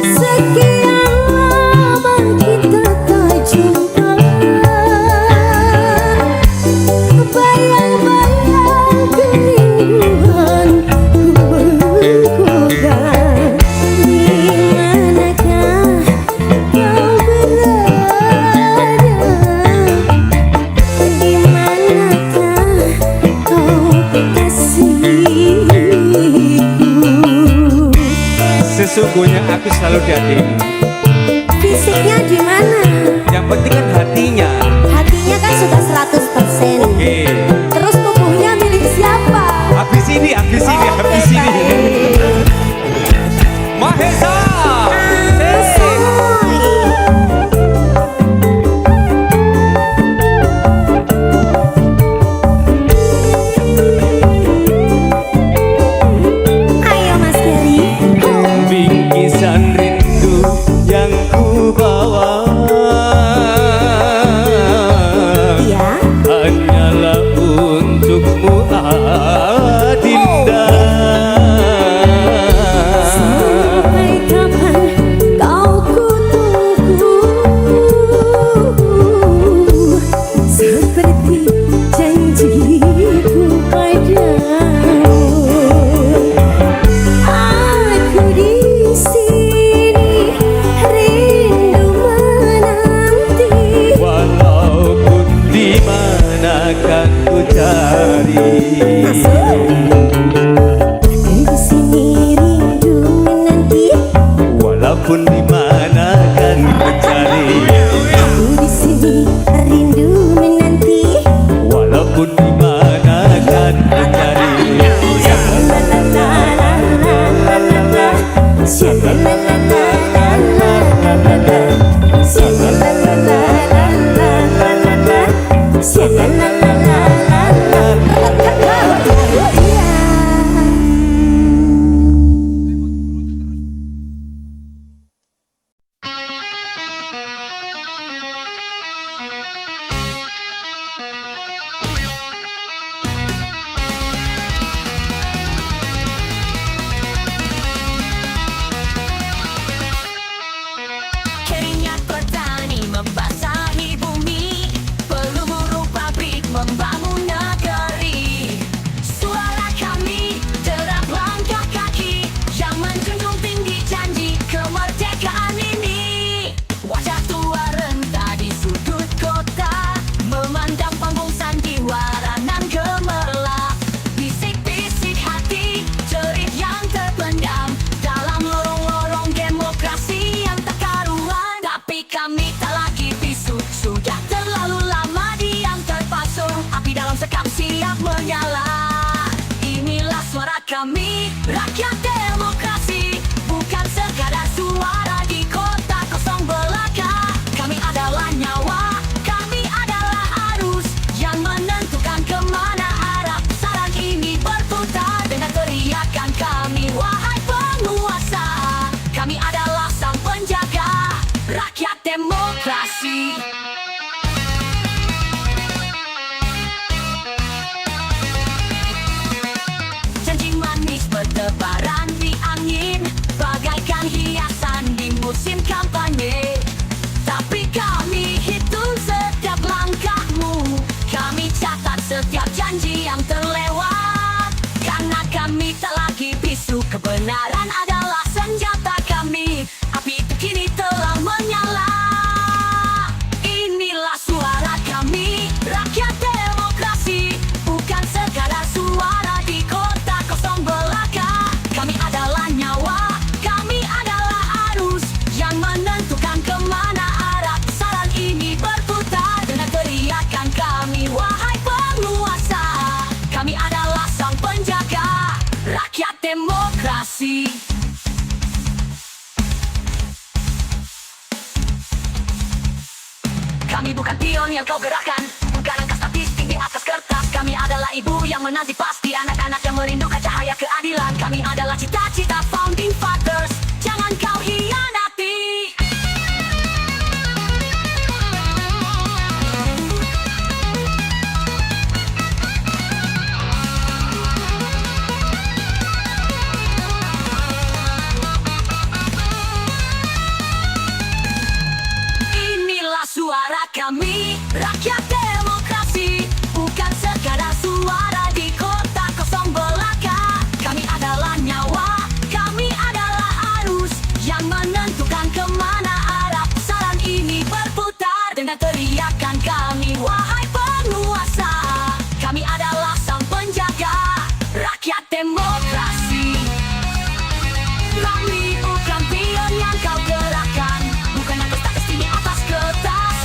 Sekian lama kita tak jumpa, bayang-bayang kerinduanku menggoda. Di manakah kau berada, di manakah kau kasihku. Sesungguhnya aku selalu di hatimu. Fisiknya di mana? Yang penting kan hatinya. Hatinya kan sudah 100%. Oke. Terus tubuhnya milik siapa? Habis ini, habis ini, Oke, habis ini. baik. Mahesa. Ayo Mas Keri. Bingkisan rindu yang ku bawa Rakyat demokrasi, bukan sekadar suara di kota kosong belaka. Kami adalah nyawa, kami adalah arus yang menentukan kemana arah pusaran ini berputar. Dengan teriakan kami, wahai penguasa, kami adalah sang penjaga rakyat demokrasi. Janji manis bertebaran di angin, bagaikan hiasan di musim kampanye. Tapi kami hitung setiap langkahmu, kami catat setiap janji yang terlewat. Karena kami tak lagi bisu, kebenaran adalah senjata kami. Api itu kini telah menyala. Inilah suara kami, rakyat demokrasi, bukan sekadar suara di kota kosong belaka. Kami adalah nyawa, kami adalah arus yang menentukan kemana arah pusaran ini berputar. Dengan teriakan kami, wahai penguasa, kami adalah sang penjaga rakyat demokrasi. Kami bukan pion yang kau gerakkan, bukan angka statistik di atas kertas. Kami adalah ibu yang menanti pasti anak-anak yang merindukan cahaya keadilan. Kami adalah cita-cita founding fathers, jangan kau hianati. Inilah suara kami, rakyat demokrasi, bukan sekadar suara di kota kosong belaka. Kami adalah nyawa, kami adalah arus yang menentukan kemana arah pusaran ini berputar. Dengan teriakan kami, wahai penguasa, kami adalah sang penjaga rakyat demokrasi. Kami bukan pion yang kau gerakkan, bukan angka statistik di atas kertas.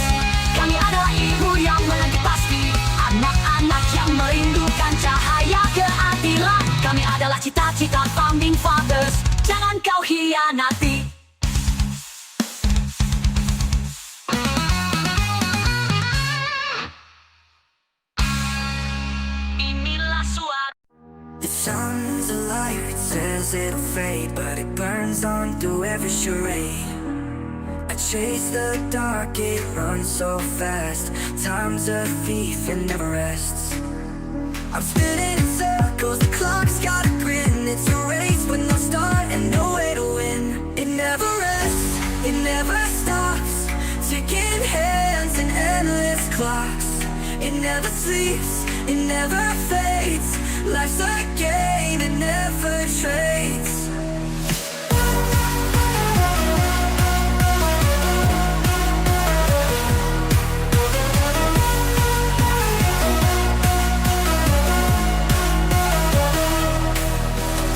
Kami adalah ibu yang menanti pasti anak-anak yang merindukan cahaya keadilan. Kami adalah cita-cita founding fathers, jangan kau hianati. Inilah suara. The sun's alive, it says it'll fade, but it burns on through every charade. I chase the dark, it runs so fast. Time's a thief, it never rests. I'm spinning in circles, the clock's got a grin. It's a race with no start and no way to win. It never rests, it never stops. Ticking hands and endless clocks. It never sleeps, it never fades. Life's a game, it never trades.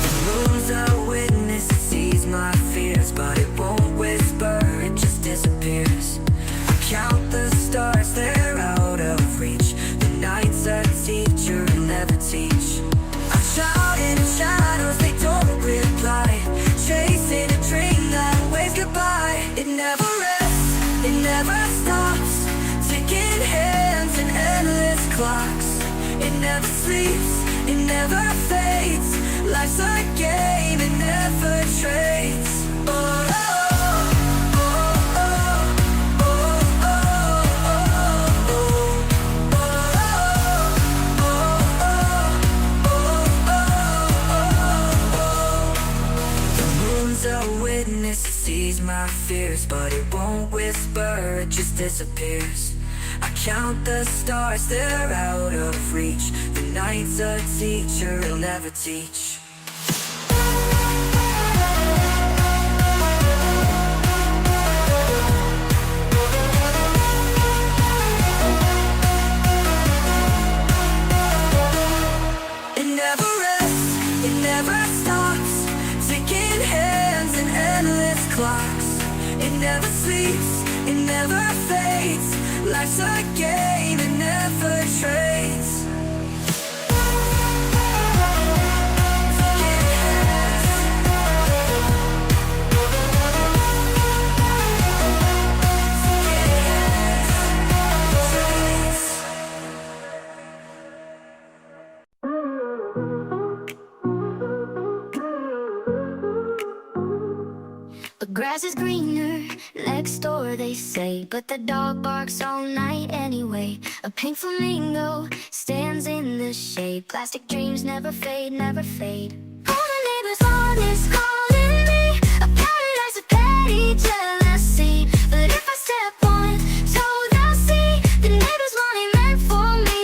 The moon's a witness, it sees my fears, but it won't whisper, it just disappears. I count the stars, they're out of reach. The night's a teacher, it'll never teach. I shout in the shadows, they don't reply. Chasing a dream that waves goodbye. It never rests, it never stops. Ticking hands and endless clocks. It never sleeps, it never fades. Life's a game, it never trades. Oh, oh, oh, oh, oh, oh, oh, a witness, it sees my fears, but it won't whisper, it just disappears. I count the stars, they're out of reach. The night's a teacher, it'll never teach. It never rests, it never stops. Ticking hands and endless clocks. It never sleeps, it never fades. Life's a game, it never trades. Ticking hands grass is greener next door, they say, but the dog barks all night anyway. A pink flamingo stands in the shade. Plastic dreams never fade, never fade. All the neighbors' lawn is calling me a paradise of petty jealousy. But if I step on toe, they'll see the neighbors' lawn ain't meant for me.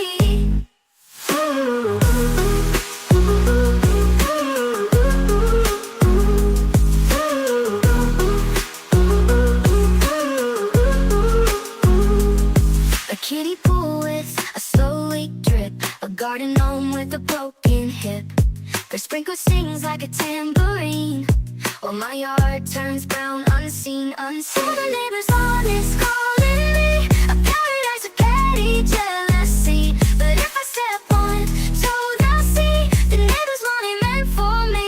Kiddie pool with a slow leak drip, a garden gnome with a broken hip. Their sprinkler sings like a tambourine, while my yard turns brown, unseen, unseen. All the neighbors' lawn is calling me a paradise of petty jealousy. But if I step on toe, they'll see the neighbors' lawn ain't meant for me.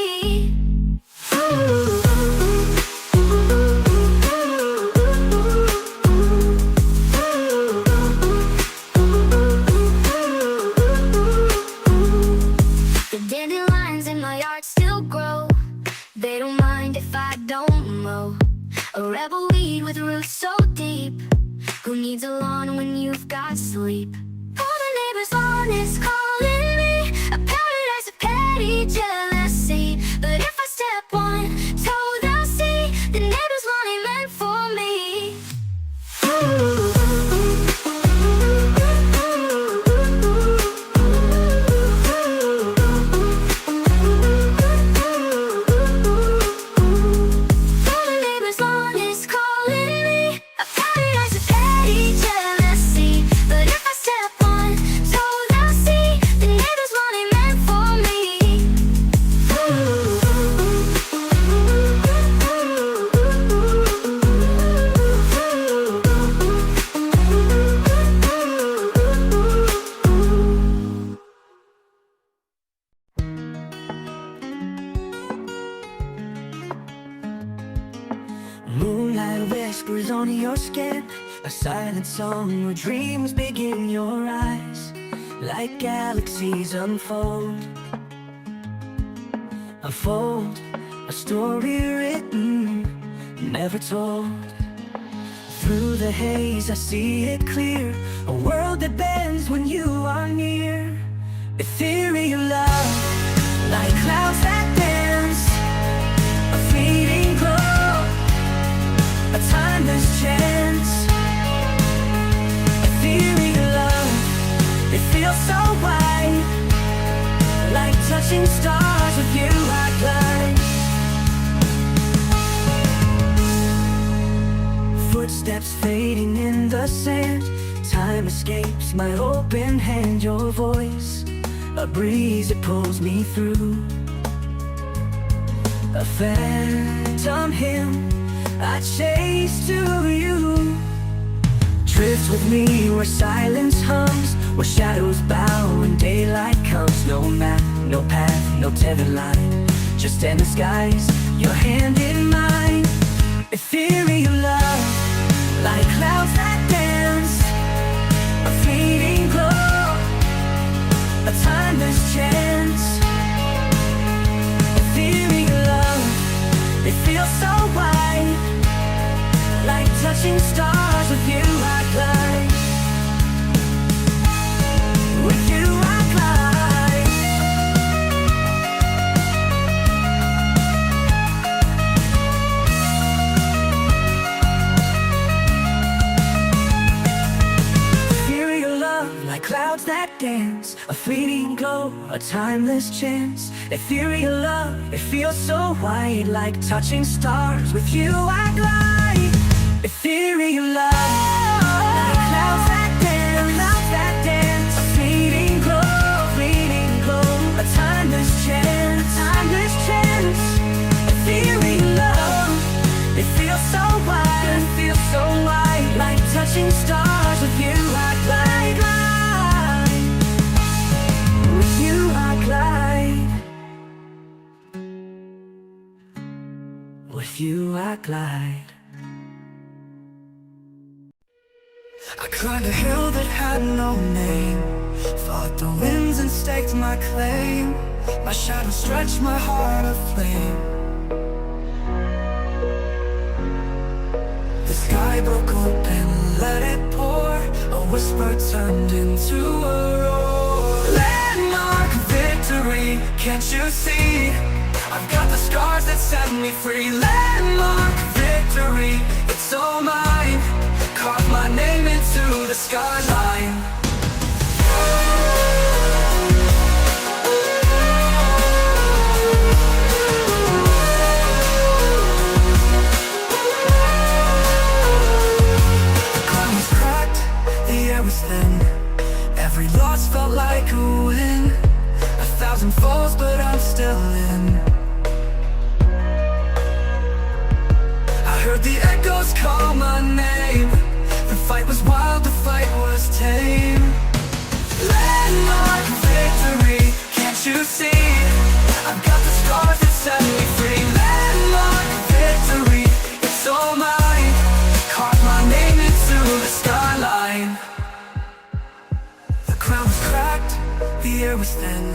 Dandelions in my yard still grow. They don't mind if I don't mow. A rebel weed with roots so deep. Who needs a lawn when you've got sleep? All the neighbors' lawn is calling me a paradise of petty jealousy. But if I step on toe, they'll see the neighbors' lawn ain't meant for me. Moonlight whispers on your skin, a silent song where dreams begin. Your eyes, like galaxies unfold, unfold a story written, never told. Through the haze I see it clear, a world that bends when you are near. Ethereal love, like clouds that dance, a fleeting glow, a timeless chance. Ethereal love, it feels so wide, like touching stars. With you I glide. Footsteps fading in the sand, time escapes my open hand. Your voice, a breeze, it pulls me through. A phantom hymn I chase to you. Drift with me where silence hums, where shadows bow when daylight comes. No map, no path, no tethered line, just endless skies, your hand in mine. Ethereal love, like clouds that dance, a fleeting glow, a timeless chance. Ethereal love, it feels so wide, like touching stars. With you I glide. With you I glide. Ethereal love, like clouds that dance, a fleeting glow, a timeless chance. Ethereal love, it feels so wide, like touching stars. With you I glide. Ethereal love, like clouds that dance, a fleeting glow, a timeless chance, timeless chance. Ethereal love, it feels so wide, like touching stars. With you I glide, glide. With you I glide. With you I glide. I climbed a hill that had no name, fought the winds and staked my claim. My shadow stretched my heart aflame. sky broke open, let it pour. A whisper turned into a roar. Landmark victory, can't you see? I've got the scars that set me free. Landmark victory, it's all mine. Carve my name into the skyline. The ground was cracked, the air was thin. Every loss felt like a win. 1,000 falls, but I'm still in. I heard the echoes call my name. The fight was wild, the fight was tame. Landmark victory, can't you see? I've got the scars that set me free. Landmark victory, it's all mine. Carve my name into the skyline. The ground was cracked, the air was thin.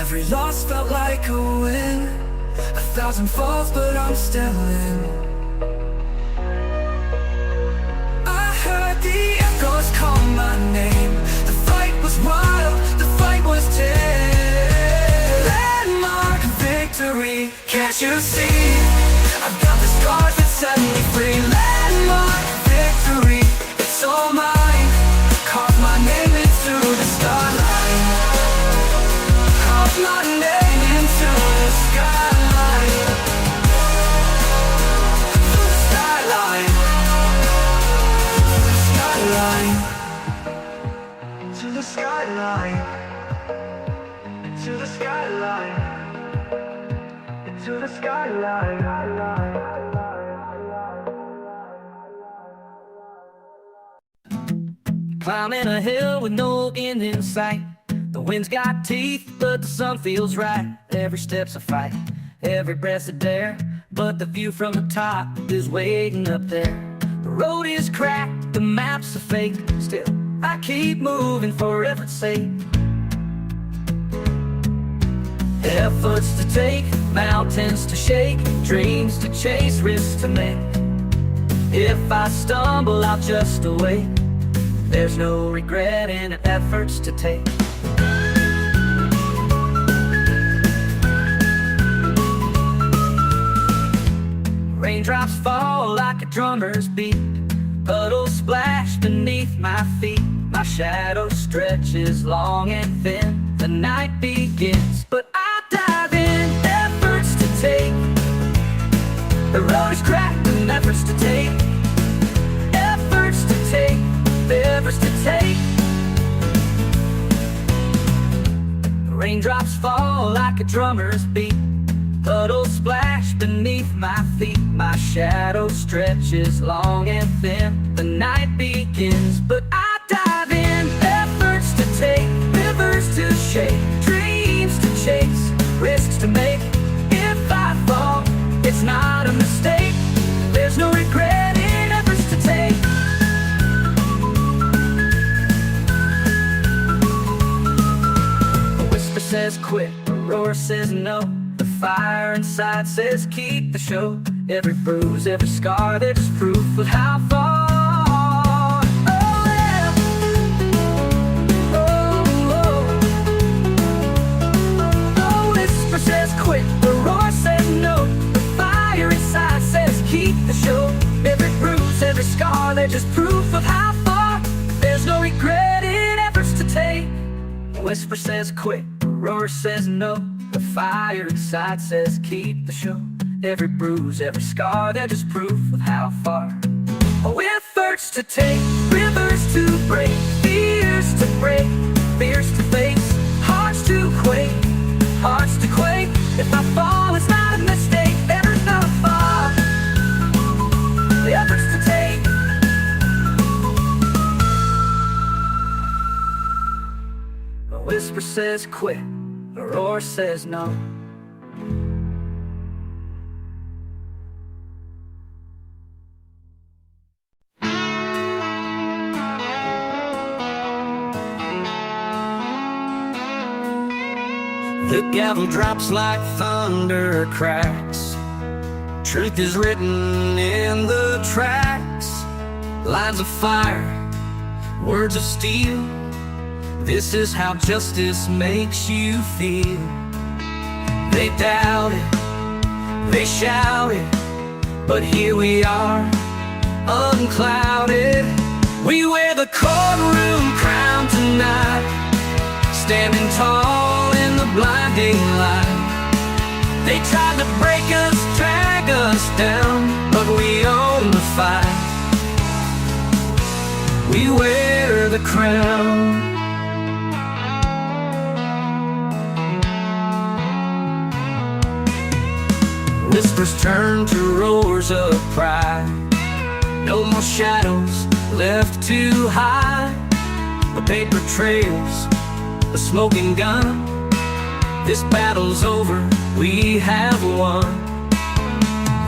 Every loss felt like a win. 1,000 falls, but I'm still in. I heard the echoes call my name. The fight was wild, the fight was tame. Landmark victory, can't you see? I've got the scars that set me free. Landmark victory, it's all mine. Carve my name into the skyline. Carve my name into the skyline. To the skyline. Skyline. To the skyline. To the skyline. To the skyline. Climbing a hill with no end in sight. The wind's got teeth, but the sun feels right. Every step's a fight, every breath's a dare. But the view from the top is waiting up there. The road is cracked, the map's a fake. Still, I keep moving for effort's sake. Efforts to take, mountains to shake, dreams to chase, risks to make. If I stumble, I'll just await. There's no regret in efforts to take. Raindrops fall like a drummer's beat. Puddles splash beneath my feet. My shadow stretches long and thin. The night begins, but I dive in. Efforts to take. The road is cracked and efforts to take. Efforts to take. Efforts to take. Raindrops fall like a drummer's beat. Puddles splash beneath my feet. My shadow stretches long and thin. The night begins, but I dive in. Efforts to take, rivers to shake, dreams to chase, risks to make. If I fall, it's not a mistake. There's no regret in efforts to take. A whisper says quit, a roar says no. The fire inside says keep the show. Every bruise, every scar, there's proof of how far. Oh yeah. Oh, oh. The whisper says quit, the roar says no. The fire inside says keep the show. Every bruise, every scar, they're just proof of how far. There's no regret in efforts to take. The whisper says quit, the roar says no. The fire inside says keep the show. Every bruise, every scar, they're just proof of how far. Oh, efforts to take, rivers to break, fears to break, fears to face, hearts to quake, hearts to quake. If I fall, it's not a mistake. There's no fall. The efforts to take. A whisper says quit. The roar says no. The gavel drops like thunder cracks. Truth is written in the tracks, lines of fire, words of steel. This is how justice makes you feel. They doubt it, they shout it, but here we are, unclouded. We wear the courtroom crown tonight, standing tall in the blinding light. They tried to break us, drag us down, but we own the fight. We wear the crown. Whispers turn to roars of pride. No more shadows left to hide. The paper trails, the smoking gun. This battle's over, we have won.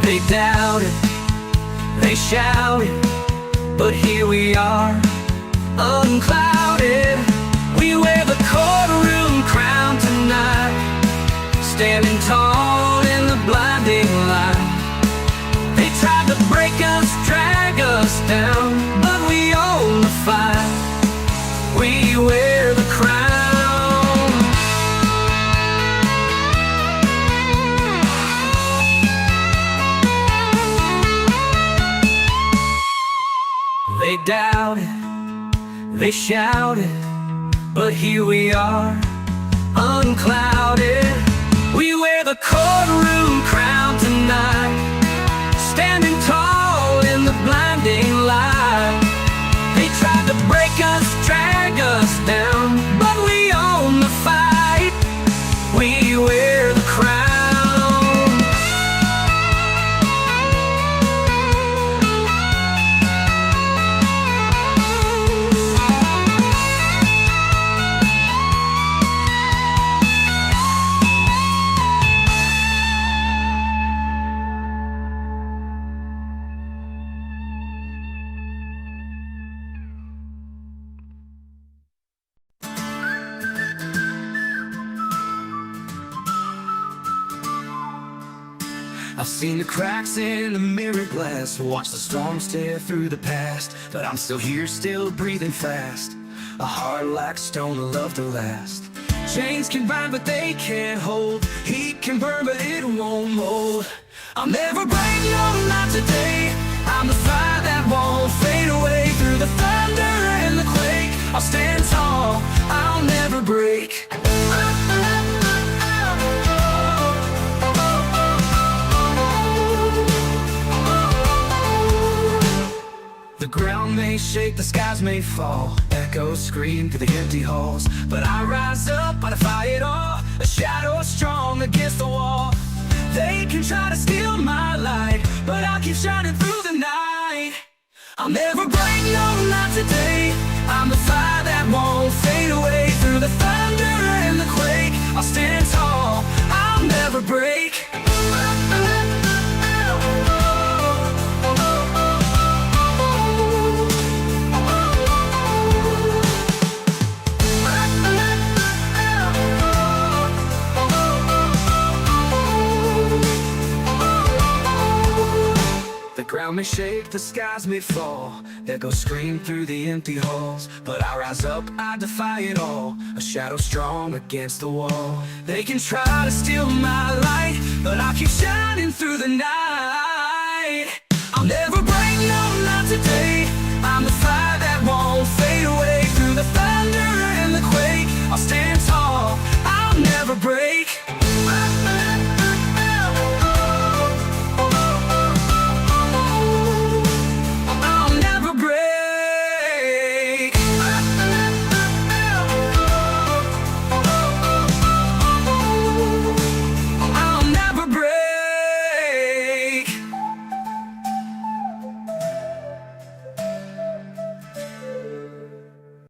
They doubt it, they shout it, but here we are, unclouded. We wear the courtroom crown tonight, standing tall in the blinding light. They tried to break us, drag us down, but we own the fight. We wear the crown. They doubt it, they shout it, but here we are, unclouded. We wear the courtroom crown tonight, standing tall in the blinding light. They tried to break us, drag us down, but we own the fight. We wear the crown. I've seen the cracks in the mirror glass, watched the storms tear through the past, but I'm still here, still breathing fast. A heart like stone, a love to last. Chains can bind, but they can't hold. Heat can burn, but it won't mold. I'll never break, no, not today. I'm the fire that won't fade away. Through the thunder and the quake, I'll stand tall, I'll never break. The ground may shake, the skies may fall, echoes scream through the empty halls, but I rise up, I defy it all. A shadow strong against the wall. They can try to steal my light, but I'll keep shining through the night. I'll never break, no, not today. I'm the fire that won't fade away. Through the thunder and the quake, I'll stand tall, I'll never break. The ground may shake, the skies may fall, echoes scream through the empty halls, but I rise up, I defy it all. A shadow strong against the wall. They can try to steal my light, but I'll keep shining through the night. I'll never